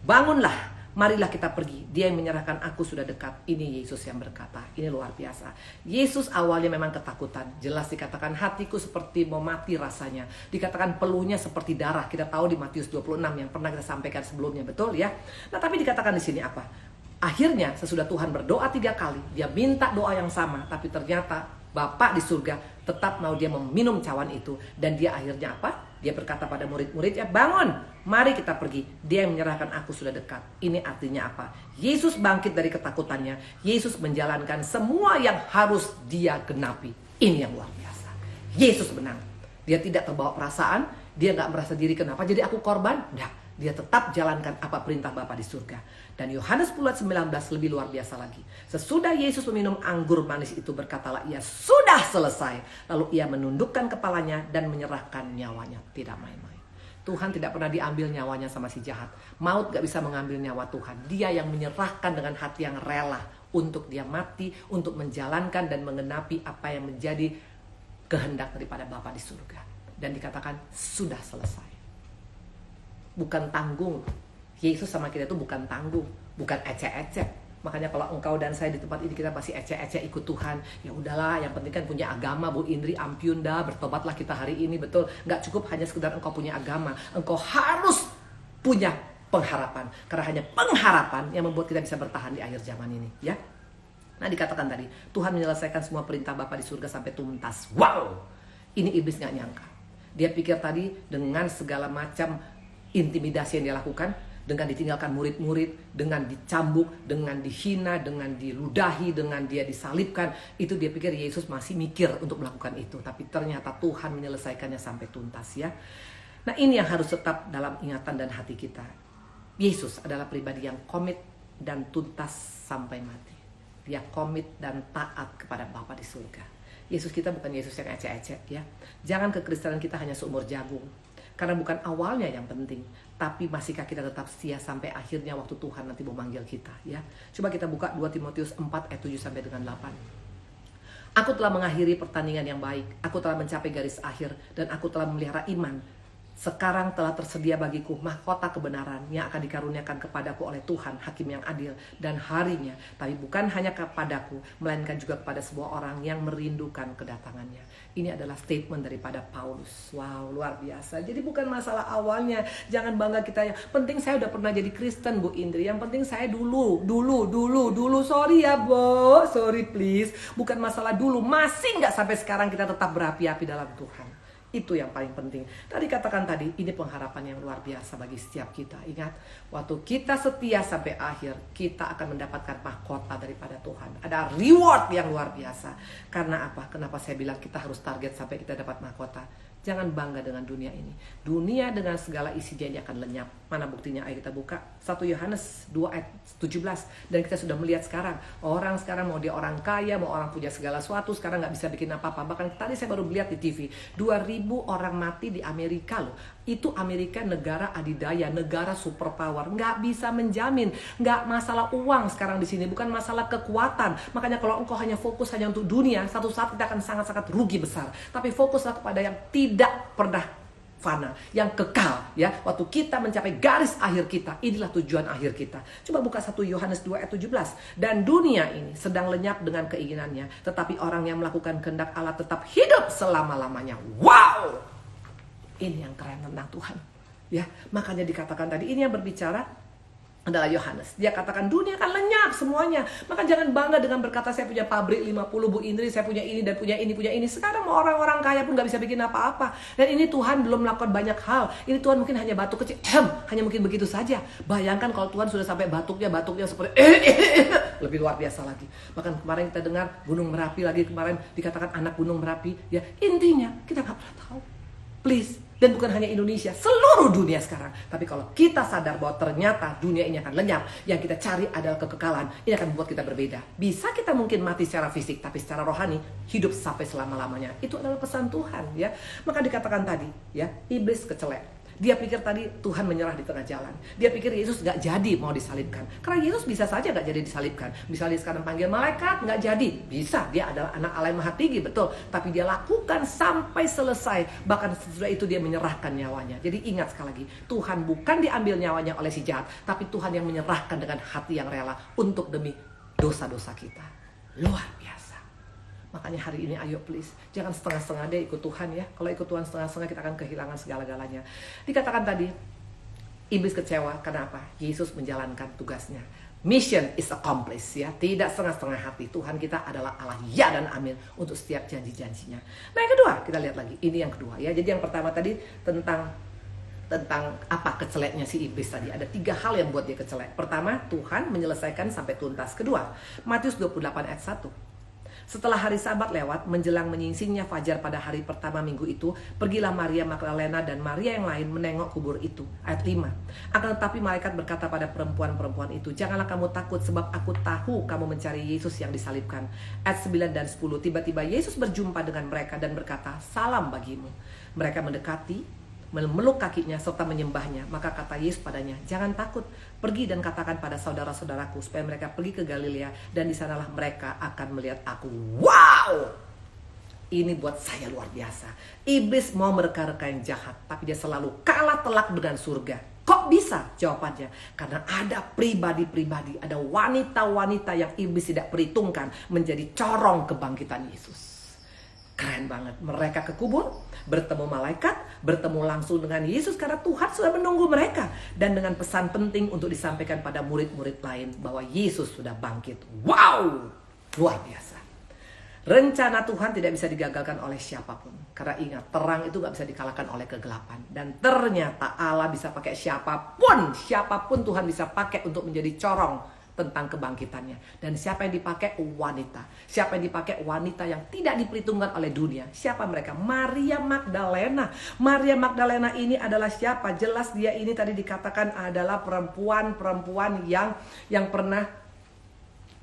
Bangunlah, marilah kita pergi. Dia yang menyerahkan aku sudah dekat. Ini Yesus yang berkata. Ini luar biasa. Yesus awalnya memang ketakutan. Jelas dikatakan hatiku seperti mau mati rasanya. Dikatakan peluhnya seperti darah. Kita tahu di Matius 26 yang pernah kita sampaikan sebelumnya, betul, ya. Nah, tapi dikatakan di sini apa? Akhirnya sesudah Tuhan berdoa 3 kali, dia minta doa yang sama, tapi ternyata Bapa di surga tetap mau dia meminum cawan itu. Dan dia akhirnya apa? Dia berkata pada murid-muridnya, bangun, mari kita pergi. Dia yang menyerahkan aku sudah dekat. Ini artinya apa? Yesus bangkit dari ketakutannya. Yesus menjalankan semua yang harus dia genapi. Ini yang luar biasa. Yesus menang. Dia tidak terbawa perasaan. Dia gak merasa diri kenapa jadi aku korban. Enggak. Dia tetap jalankan apa perintah Bapa di surga. Dan Yohanes 10:19 lebih luar biasa lagi. Sesudah Yesus meminum anggur manis itu, berkatalah ia sudah selesai. Lalu ia menundukkan kepalanya dan menyerahkan nyawanya. Tidak main-main. Tuhan tidak pernah diambil nyawanya sama si jahat. Maut gak bisa mengambil nyawa Tuhan. Dia yang menyerahkan dengan hati yang rela untuk dia mati, untuk menjalankan dan menggenapi apa yang menjadi kehendak daripada Bapa di surga. Dan dikatakan sudah selesai. Bukan tanggung. Yesus sama kita itu bukan tanggung, bukan ecek-ecek. Makanya kalau engkau dan saya di tempat ini kita masih ecek-ecek ikut Tuhan, ya udahlah, yang penting kan punya agama, Bu Indri, ampiun dah, bertobatlah kita hari ini, betul. Nggak cukup hanya sekedar engkau punya agama, engkau harus punya pengharapan. Karena hanya pengharapan yang membuat kita bisa bertahan di akhir zaman ini, ya. Nah, dikatakan tadi, Tuhan menyelesaikan semua perintah Bapa di surga sampai tuntas. Wow, ini iblis nggak nyangka. Dia pikir tadi dengan segala macam intimidasi yang dia lakukan, dengan ditinggalkan murid-murid, dengan dicambuk, dengan dihina, dengan diludahi, dengan dia disalibkan, itu dia pikir Yesus masih mikir untuk melakukan itu. Tapi ternyata Tuhan menyelesaikannya sampai tuntas, ya. Nah, ini yang harus tetap dalam ingatan dan hati kita. Yesus adalah pribadi yang komit dan tuntas sampai mati. Dia komit dan taat kepada Bapa di surga. Yesus kita bukan Yesus yang ecek-ecek ya. Jangan kekristenan kita hanya seumur jagung. Karena bukan awalnya yang penting, tapi masihkah kita tetap setia sampai akhirnya waktu Tuhan nanti memanggil kita ya. Coba kita buka 2 Timotius 4 ayat 7 sampai dengan 8. Aku telah mengakhiri pertandingan yang baik, aku telah mencapai garis akhir, dan aku telah memelihara iman. Sekarang telah tersedia bagiku mahkota kebenaran yang akan dikaruniakan kepadaku oleh Tuhan, Hakim yang adil, dan harinya. Tapi bukan hanya kepadaku, melainkan juga kepada semua orang yang merindukan kedatangannya. Ini adalah statement daripada Paulus. Wow, luar biasa. Jadi bukan masalah awalnya. Jangan bangga kita yang penting saya udah pernah jadi Kristen, Bu Indri. Yang penting saya dulu. Sorry ya, Bo. Sorry please. Bukan masalah dulu. Masih nggak sampai sekarang kita tetap berapi-api dalam Tuhan. Itu yang paling penting. Tadi katakan tadi, ini pengharapan yang luar biasa bagi setiap kita. Ingat, waktu kita setia sampai akhir, kita akan mendapatkan mahkota daripada Tuhan. Ada reward yang luar biasa. Karena apa? Kenapa saya bilang kita harus target sampai kita dapat mahkota? Jangan bangga dengan dunia ini. Dunia dengan segala isinya ini akan lenyap. Mana buktinya? Ayo kita buka 1 Yohanes 2 ayat 17. Dan kita sudah melihat sekarang. Orang sekarang mau dia orang kaya, mau orang punya segala sesuatu, sekarang gak bisa bikin apa-apa. Bahkan tadi saya baru lihat di TV, 2.000 orang mati di Amerika loh. Itu Amerika negara adidaya, negara superpower. Gak bisa menjamin. Gak masalah uang sekarang di sini, bukan masalah kekuatan. Makanya kalau engkau hanya fokus hanya untuk dunia, satu saat kita akan sangat-sangat rugi besar. Tapi fokuslah kepada yang tidak pernah fana, yang kekal ya. Waktu kita mencapai garis akhir kita, inilah tujuan akhir kita. Coba buka 1 Yohanes 2 ayat 17. Dan dunia ini sedang lenyap dengan keinginannya, tetapi orang yang melakukan kehendak Allah tetap hidup selama-lamanya. Wow! Ini yang keren tentang Tuhan. Ya, makanya dikatakan tadi, ini yang berbicara adalah Yohanes. Dia katakan dunia akan lenyap semuanya. Maka jangan bangga dengan berkata saya punya pabrik 50, Bu Indri, saya punya ini dan punya ini. Sekarang mau orang-orang kaya pun gak bisa bikin apa-apa. Dan ini Tuhan belum melakukan banyak hal. Ini Tuhan mungkin hanya batuk kecil. Hanya mungkin begitu saja. Bayangkan kalau Tuhan sudah sampai batuknya seperti lebih luar biasa lagi. Bahkan kemarin kita dengar Gunung Merapi lagi, kemarin dikatakan anak Gunung Merapi. Ya, intinya kita gak pernah tahu. Please. Dan bukan hanya Indonesia, seluruh dunia sekarang. Tapi kalau kita sadar bahwa ternyata dunia ini akan lenyap, yang kita cari adalah kekekalan, ini akan membuat kita berbeda. Bisa kita mungkin mati secara fisik, tapi secara rohani hidup sampai selama-lamanya. Itu adalah pesan Tuhan ya. Maka dikatakan tadi ya, iblis kecelek. Dia pikir tadi Tuhan menyerah di tengah jalan. Dia pikir Yesus gak jadi mau disalibkan. Karena Yesus bisa saja gak jadi disalibkan. Misalnya sekarang panggil malaikat, gak jadi. Bisa, dia adalah anak Allah yang maha tinggi, betul. Tapi dia lakukan sampai selesai. Bahkan sesudah itu dia menyerahkan nyawanya. Jadi ingat sekali lagi, Tuhan bukan diambil nyawanya oleh si jahat, tapi Tuhan yang menyerahkan dengan hati yang rela untuk demi dosa-dosa kita. Luar biasa. Makanya hari ini ayo please, jangan setengah-setengah deh ikut Tuhan ya. Kalau ikut Tuhan setengah-setengah kita akan kehilangan segala-galanya. Dikatakan tadi, iblis kecewa, kenapa? Yesus menjalankan tugasnya. Mission is accomplished ya. Tidak setengah-setengah hati. Tuhan kita adalah Allah ya dan amin untuk setiap janji-janjinya. Nah yang kedua, kita lihat lagi. Ini yang kedua ya. Jadi yang pertama tadi tentang apa keceleknya si iblis tadi. Ada 3 hal yang buat dia kecelek. Pertama, Tuhan menyelesaikan sampai tuntas. Kedua, Matius 28 ayat 1. Setelah hari Sabat lewat, menjelang menyingsingnya fajar pada hari pertama minggu itu, pergilah Maria Magdalena dan Maria yang lain menengok kubur itu. Ayat 5. Akan tetapi malaikat berkata pada perempuan-perempuan itu, janganlah kamu takut sebab aku tahu kamu mencari Yesus yang disalibkan. Ayat 9 dan 10. Tiba-tiba Yesus berjumpa dengan mereka dan berkata, salam bagimu. Mereka mendekati, memeluk kakinya serta menyembahnya. Maka kata Yesus padanya, jangan takut, pergi dan katakan pada saudara-saudaraku supaya mereka pergi ke Galilea dan di sanalah mereka akan melihat aku. Wow! Ini buat saya luar biasa. Iblis mau mereka-reka yang jahat, tapi dia selalu kalah telak dengan surga. Kok bisa? Jawabannya, karena ada pribadi-pribadi, ada wanita-wanita yang iblis tidak perhitungkan menjadi corong kebangkitan Yesus. Keren banget. Mereka ke kubur, bertemu malaikat, bertemu langsung dengan Yesus karena Tuhan sudah menunggu mereka. Dan dengan pesan penting untuk disampaikan pada murid-murid lain bahwa Yesus sudah bangkit. Wow! Luar biasa. Rencana Tuhan tidak bisa digagalkan oleh siapapun. Karena ingat, terang itu gak bisa dikalahkan oleh kegelapan. Dan ternyata Allah bisa pakai siapapun. Siapapun Tuhan bisa pakai untuk menjadi corong tentang kebangkitannya. Dan siapa yang dipakai? Wanita. Siapa yang dipakai? Wanita yang tidak diperhitungkan oleh dunia. Siapa mereka? Maria Magdalena. Maria Magdalena ini adalah siapa? Jelas dia ini tadi dikatakan adalah perempuan yang pernah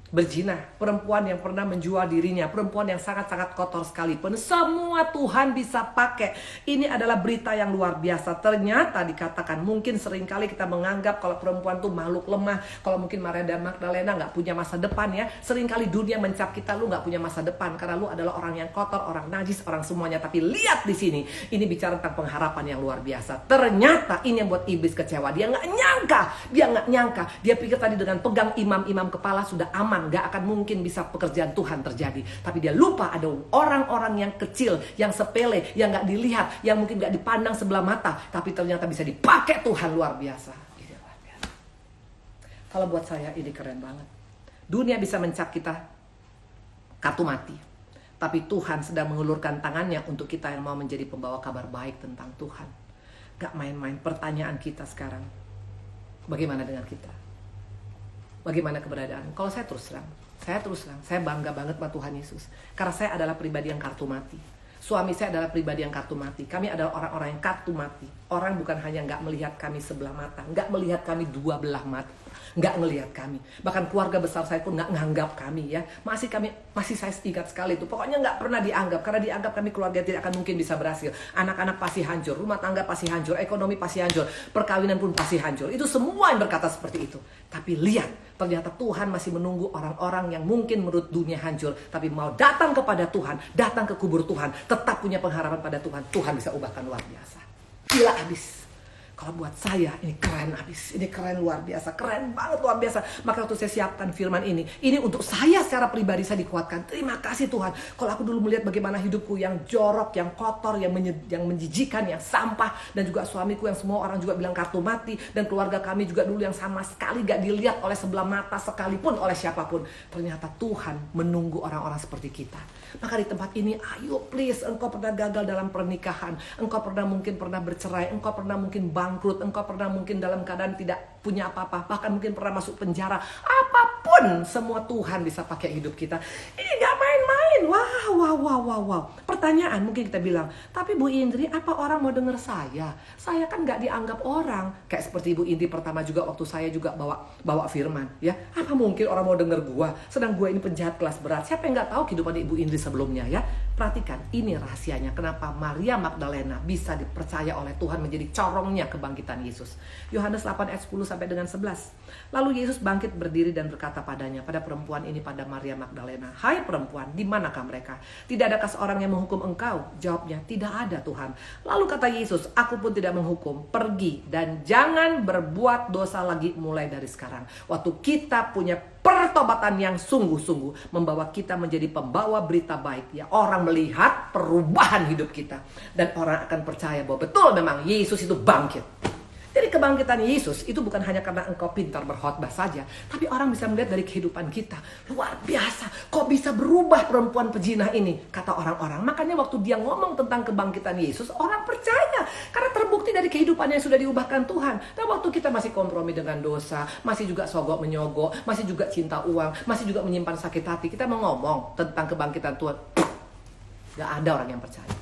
berzina, perempuan yang pernah menjual dirinya, perempuan yang sangat-sangat kotor sekalipun. Semua Tuhan bisa pakai. Ini adalah berita yang luar biasa. Ternyata dikatakan, mungkin seringkali kita menganggap kalau perempuan tuh makhluk lemah, kalau mungkin Maria dan Magdalena gak punya masa depan ya. Seringkali dunia mencap kita, lu gak punya masa depan karena lu adalah orang yang kotor, orang najis, orang semuanya. Tapi lihat di sini, ini bicara tentang pengharapan yang luar biasa. Ternyata ini yang buat iblis kecewa. Dia gak nyangka. Dia pikir tadi dengan pegang imam-imam kepala sudah aman, gak akan mungkin bisa pekerjaan Tuhan terjadi. Tapi dia lupa ada orang-orang yang kecil, yang sepele, yang gak dilihat, yang mungkin gak dipandang sebelah mata, tapi ternyata bisa dipakai Tuhan. Luar biasa. Ini luar biasa. Kalau buat saya ini keren banget. Dunia bisa mencap kita kartu mati, tapi Tuhan sedang mengulurkan tangannya untuk kita yang mau menjadi pembawa kabar baik tentang Tuhan. Gak main-main. Pertanyaan kita sekarang, bagaimana dengan kita? Bagaimana keberadaan? Kalau saya terus terang, saya bangga banget sama Tuhan Yesus. Karena saya adalah pribadi yang kartu mati. Suami saya adalah pribadi yang kartu mati. Kami adalah orang-orang yang kartu mati. Orang bukan hanya gak melihat kami sebelah mata, gak melihat kami dua belah mata, gak ngelihat kami. Bahkan keluarga besar saya pun gak nganggap kami ya. Masih saya ingat sekali itu. Pokoknya gak pernah dianggap. Karena dianggap kami keluarga tidak akan mungkin bisa berhasil. Anak-anak pasti hancur, rumah tangga pasti hancur, ekonomi pasti hancur, perkawinan pun pasti hancur. Itu semua yang berkata seperti itu. Tapi lihat, ternyata Tuhan masih menunggu orang-orang yang mungkin menurut dunia hancur, tapi mau datang kepada Tuhan, datang ke kubur Tuhan, tetap punya pengharapan pada Tuhan. Tuhan bisa ubahkan luar biasa. Gila abis. Kalau buat saya ini keren abis, ini keren luar biasa, keren banget luar biasa. Maka waktu saya siapkan firman ini untuk saya secara pribadi saya dikuatkan. Terima kasih Tuhan. Kalau aku dulu melihat bagaimana hidupku yang jorok, yang kotor, yang menjijikan, yang sampah, dan juga suamiku yang semua orang juga bilang kartu mati, dan keluarga kami juga dulu yang sama sekali gak dilihat oleh sebelah mata sekalipun oleh siapapun. Ternyata Tuhan menunggu orang-orang seperti kita. Maka di tempat ini, ayo please, engkau pernah gagal dalam pernikahan, engkau mungkin pernah bercerai, engkau pernah mungkin bangkrut, engkau pernah mungkin dalam keadaan tidak punya apa-apa, bahkan mungkin pernah masuk penjara. Apapun, semua Tuhan bisa pakai hidup kita. Ini gak main-main. Wow. Pertanyaan mungkin kita bilang, tapi Bu Indri, apa orang mau dengar saya? Saya kan gak dianggap orang. Kayak seperti Ibu Indri pertama juga waktu saya juga bawa firman, ya. Apa mungkin orang mau dengar gua? Sedang gua ini penjahat kelas berat. Siapa yang gak tahu kehidupan Ibu Indri sebelumnya, ya? Perhatikan, ini rahasianya kenapa Maria Magdalena bisa dipercaya oleh Tuhan menjadi corongnya kebangkitan Yesus. Yohanes 8 ayat 10 sampai dengan 11. Lalu Yesus bangkit berdiri dan berkata padanya, pada perempuan ini, pada Maria Magdalena, hai perempuan, di manakah mereka? Tidak adakah seorang yang menghukum engkau? Jawabnya, tidak ada Tuhan. Lalu kata Yesus, aku pun tidak menghukum. Pergi dan jangan berbuat dosa lagi mulai dari sekarang. Waktu kita punya pertobatan yang sungguh-sungguh membawa kita menjadi pembawa berita baik, ya, orang melihat perubahan hidup kita dan orang akan percaya bahwa betul memang Yesus itu bangkit. Jadi kebangkitan Yesus itu bukan hanya karena engkau pintar berkhotbah saja, tapi orang bisa melihat dari kehidupan kita. Luar biasa, kok bisa berubah perempuan pejinah ini, kata orang-orang. Makanya waktu dia ngomong tentang kebangkitan Yesus, orang percaya karena terbukti dari kehidupannya yang sudah diubahkan Tuhan. Dan waktu kita masih kompromi dengan dosa, masih juga sogok menyogok, masih juga cinta uang, masih juga menyimpan sakit hati, kita mau ngomong tentang kebangkitan Tuhan, gak ada orang yang percaya.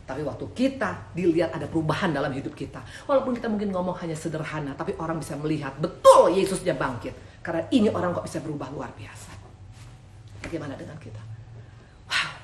Tapi waktu kita dilihat ada perubahan dalam hidup kita, walaupun kita mungkin ngomong hanya sederhana, tapi orang bisa melihat betul Yesusnya bangkit. Karena ini orang kok bisa berubah luar biasa. Bagaimana dengan kita? Wow,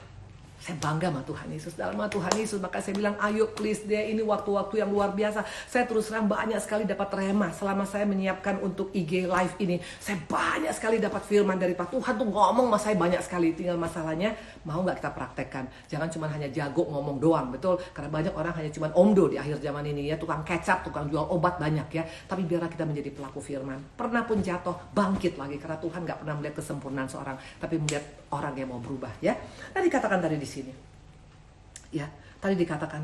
saya bangga sama Tuhan Yesus. Dalam nama Tuhan Yesus, maka saya bilang, ayo please deh, ini waktu-waktu yang luar biasa. Saya terus terang banyak sekali dapat rema selama saya menyiapkan untuk IG Live ini. Saya banyak sekali dapat firman dari Pak Tuhan tuh ngomong sama saya banyak sekali. Tinggal masalahnya, mau gak kita praktekkan? Jangan cuma hanya jago ngomong doang, betul? Karena banyak orang hanya cuma omdo di akhir zaman ini ya, tukang kecap, tukang jual obat banyak ya. Tapi biarlah kita menjadi pelaku firman. Pernah pun jatuh, bangkit lagi. Karena Tuhan gak pernah melihat kesempurnaan seorang, tapi melihat orang yang mau berubah ya. Nah, dikatakan tadi di sini, ya, tadi dikatakan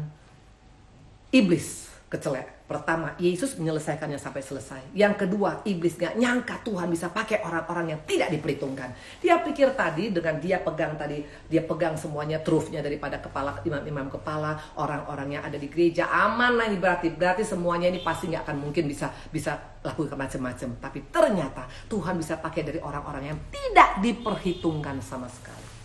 iblis kecelek. Pertama, Yesus menyelesaikannya sampai selesai. Yang kedua, iblis gak nyangka Tuhan bisa pakai orang-orang yang tidak diperhitungkan. Dia pikir tadi dengan dia pegang semuanya truthnya daripada kepala imam-imam kepala, orang-orang yang ada di gereja aman lah, ini berarti semuanya ini pasti gak akan mungkin bisa lakukan macam-macam. Tapi ternyata Tuhan bisa pakai dari orang-orang yang tidak diperhitungkan sama sekali.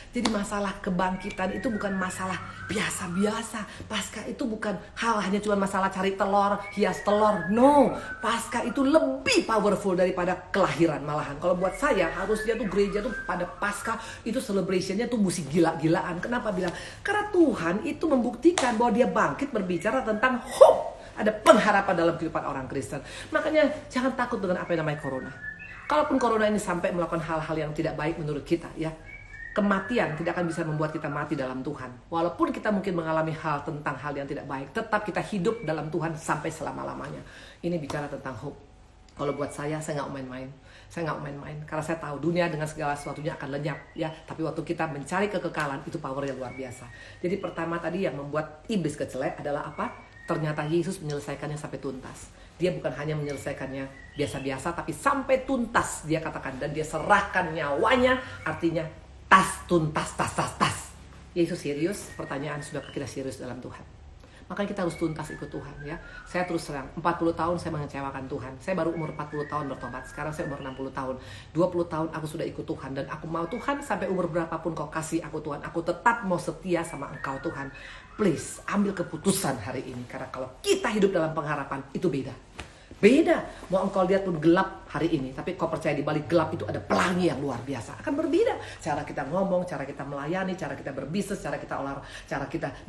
Jadi masalah kebangkitan itu bukan masalah biasa-biasa. Paskah itu bukan hanya cuma masalah cari telur, hias telur. No, Paskah itu lebih powerful daripada kelahiran malahan. Kalau buat saya harusnya tuh gereja tuh pada Paskah itu celebrationnya tuh mesti gila-gilaan. Kenapa bilang? Karena Tuhan itu membuktikan bahwa dia bangkit berbicara tentang hope. Ada pengharapan dalam kehidupan orang Kristen. Makanya jangan takut dengan apa yang namanya corona. Kalaupun corona ini sampai melakukan hal-hal yang tidak baik menurut kita ya. Kematian tidak akan bisa membuat kita mati dalam Tuhan. Walaupun kita mungkin mengalami hal yang tidak baik, tetap kita hidup dalam Tuhan sampai selama-lamanya. Ini bicara tentang hope. Kalau buat saya nggak main-main. Saya nggak main-main. Karena saya tahu dunia dengan segala sesuatunya akan lenyap. Ya, tapi waktu kita mencari kekekalan, itu power yang luar biasa. Jadi pertama tadi yang membuat iblis kecelek adalah apa? Ternyata Yesus menyelesaikannya sampai tuntas. Dia bukan hanya menyelesaikannya biasa-biasa, tapi sampai tuntas dia katakan. Dan dia serahkan nyawanya, artinya tuntas. Yesus serius, pertanyaan sudahkah kita serius dalam Tuhan? Makanya kita harus tuntas ikut Tuhan ya. Saya terus terang, 40 tahun saya mengecewakan Tuhan. Saya baru umur 40 tahun bertobat. Sekarang saya umur 60 tahun. 20 tahun aku sudah ikut Tuhan. Dan aku mau Tuhan sampai umur berapapun kau kasih aku Tuhan. Aku tetap mau setia sama Engkau Tuhan. Please, ambil keputusan hari ini. Karena kalau kita hidup dalam pengharapan, itu beda. Beda, mau engkau lihat pun gelap hari ini, tapi kau percaya di balik gelap itu ada pelangi yang luar biasa. Akan berbeda cara kita ngomong, cara kita melayani, cara kita berbisnis, cara kita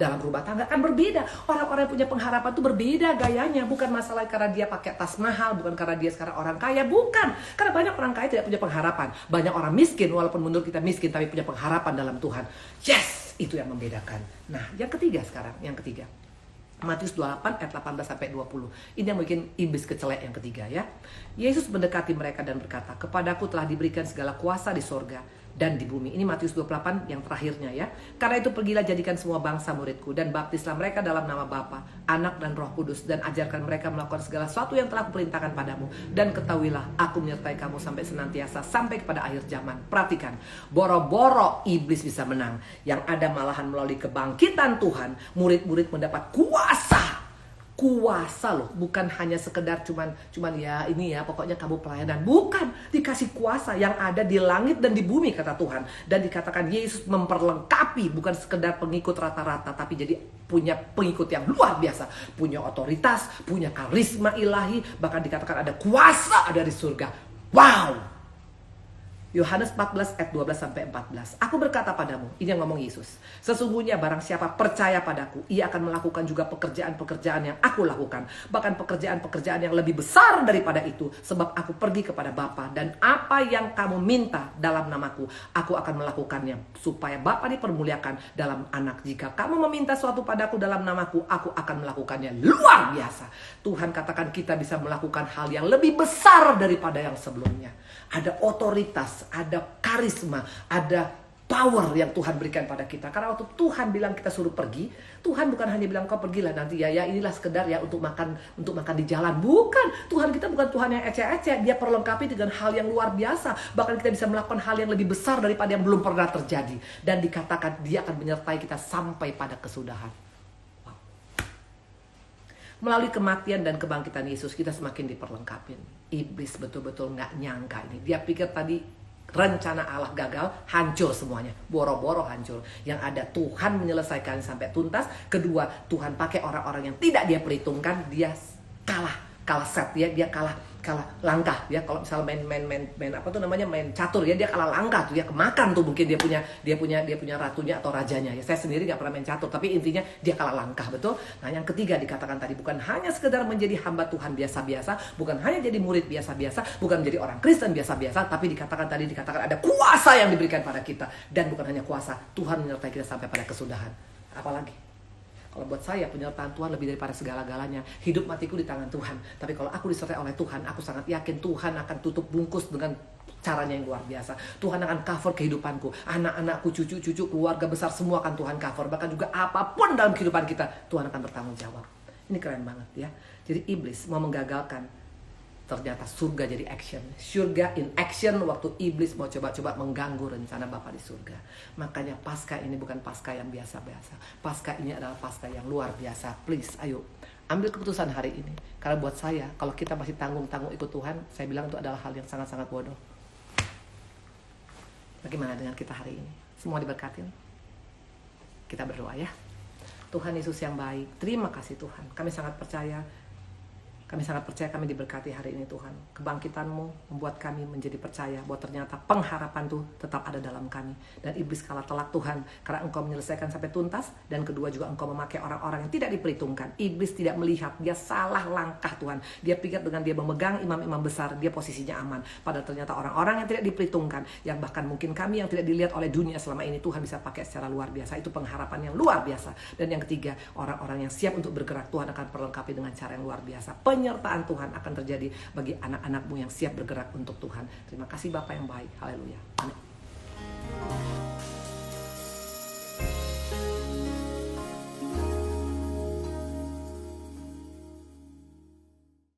dalam rumah tangga akan berbeda. Orang-orang yang punya pengharapan itu berbeda gayanya. Bukan masalah karena dia pakai tas mahal, bukan karena dia sekarang orang kaya, bukan. Karena banyak orang kaya tidak punya pengharapan. Banyak orang miskin, walaupun menurut kita miskin, tapi punya pengharapan dalam Tuhan. Yes, itu yang membedakan. Nah, yang ketiga sekarang, Matius 28 ayat 18-20. Ini yang bikin iblis kecelek yang ketiga ya. Yesus mendekati mereka dan berkata, "Kepadaku telah diberikan segala kuasa di sorga dan di bumi." Ini Matius 28 yang terakhirnya ya. "Karena itu pergilah jadikan semua bangsa muridku dan baptislah mereka dalam nama Bapa, Anak dan Roh Kudus dan ajarkan mereka melakukan segala sesuatu yang telah kuperintahkan padamu. Dan ketahuilah aku menyertai kamu sampai senantiasa, sampai kepada akhir zaman." Perhatikan, boro-boro iblis bisa menang. Yang ada malahan melalui kebangkitan Tuhan, murid-murid mendapat kuasa loh, bukan hanya sekedar cuman ya ini ya pokoknya kamu pelayanan, bukan, dikasih kuasa yang ada di langit dan di bumi kata Tuhan. Dan dikatakan Yesus memperlengkapi, bukan sekedar pengikut rata-rata, tapi jadi punya pengikut yang luar biasa, punya otoritas, punya karisma ilahi, bahkan dikatakan ada kuasa ada di surga. Wow. Yohanes 14 ayat 12-14. "Aku berkata padamu," ini yang ngomong Yesus, "sesungguhnya barang siapa percaya padaku, ia akan melakukan juga pekerjaan-pekerjaan yang aku lakukan, bahkan pekerjaan-pekerjaan yang lebih besar daripada itu, sebab aku pergi kepada Bapa, dan apa yang kamu minta dalam namaku, aku akan melakukannya, supaya Bapa dipermuliakan dalam Anak. Jika kamu meminta sesuatu padaku dalam namaku, aku akan melakukannya." Luar biasa. Tuhan katakan kita bisa melakukan hal yang lebih besar daripada yang sebelumnya. Ada otoritas, ada karisma, ada power yang Tuhan berikan pada kita. Karena waktu Tuhan bilang kita suruh pergi, Tuhan bukan hanya bilang kau pergilah nanti ya inilah sekedar ya untuk makan di jalan. Bukan, Tuhan kita bukan Tuhan yang ecek-ecek. Dia perlengkapi dengan hal yang luar biasa. Bahkan kita bisa melakukan hal yang lebih besar daripada yang belum pernah terjadi. Dan dikatakan dia akan menyertai kita sampai pada kesudahan. Melalui kematian dan kebangkitan Yesus kita semakin diperlengkapi. Iblis betul-betul gak nyangka ini. Dia pikir tadi rencana Allah gagal, hancur semuanya. Boro-boro hancur. Yang ada Tuhan menyelesaikan sampai tuntas. Kedua, Tuhan pakai orang-orang yang tidak dia perhitungkan. Dia kalah set ya, dia kalah langkah ya. Kalau misalnya main apa tuh namanya, main catur ya, dia kalah langkah tuh ya, kemakan tuh mungkin dia punya ratunya atau rajanya ya. Saya sendiri nggak pernah main catur, tapi intinya dia kalah langkah, betul. Nah, yang ketiga dikatakan tadi, bukan hanya sekedar menjadi hamba Tuhan biasa-biasa, bukan hanya jadi murid biasa-biasa, bukan menjadi orang Kristen biasa-biasa, tapi dikatakan ada kuasa yang diberikan pada kita. Dan bukan hanya kuasa, Tuhan menyertai kita sampai pada kesudahan. Apalagi Kalau buat saya penyertaan Tuhan lebih daripada segala-galanya. Hidup matiku di tangan Tuhan. Tapi kalau aku disertai oleh Tuhan, aku sangat yakin Tuhan akan tutup bungkus dengan caranya yang luar biasa. Tuhan akan cover kehidupanku, anak-anakku, cucu-cucu, keluarga besar, semua akan Tuhan cover. Bahkan juga apapun dalam kehidupan kita, Tuhan akan bertanggung jawab. Ini keren banget ya. Jadi iblis mau menggagalkan, ternyata surga jadi action. Surga in action waktu iblis mau coba-coba mengganggu rencana Bapa di surga. Makanya Paskah ini bukan Paskah yang biasa-biasa. Paskah ini adalah Paskah yang luar biasa. Please, ayo ambil keputusan hari ini. Karena buat saya, kalau kita masih tanggung-tanggung ikut Tuhan, saya bilang itu adalah hal yang sangat-sangat bodoh. Bagaimana dengan kita hari ini? Semua diberkatin? Kita berdoa ya. Tuhan Yesus yang baik, terima kasih Tuhan. Kami sangat percaya kami diberkati hari ini Tuhan. Kebangkitan-Mu membuat kami menjadi percaya bahwa ternyata pengharapan itu tetap ada dalam kami. Dan iblis kalah telak Tuhan, karena Engkau menyelesaikan sampai tuntas. Dan kedua juga Engkau memakai orang-orang yang tidak diperhitungkan. Iblis tidak melihat, dia salah langkah Tuhan. Dia pikir dengan dia memegang imam-imam besar, dia posisinya aman. Padahal ternyata orang-orang yang tidak diperhitungkan, yang bahkan mungkin kami yang tidak dilihat oleh dunia selama ini, Tuhan bisa pakai secara luar biasa. Itu pengharapan yang luar biasa. Dan yang ketiga, orang-orang yang siap untuk bergerak, Tuhan akan perlengkapi dengan cara yang luar biasa. Penyertaan Tuhan akan terjadi bagi anak-anak-Mu yang siap bergerak untuk Tuhan. Terima kasih Bapa yang baik. Haleluya. Amin.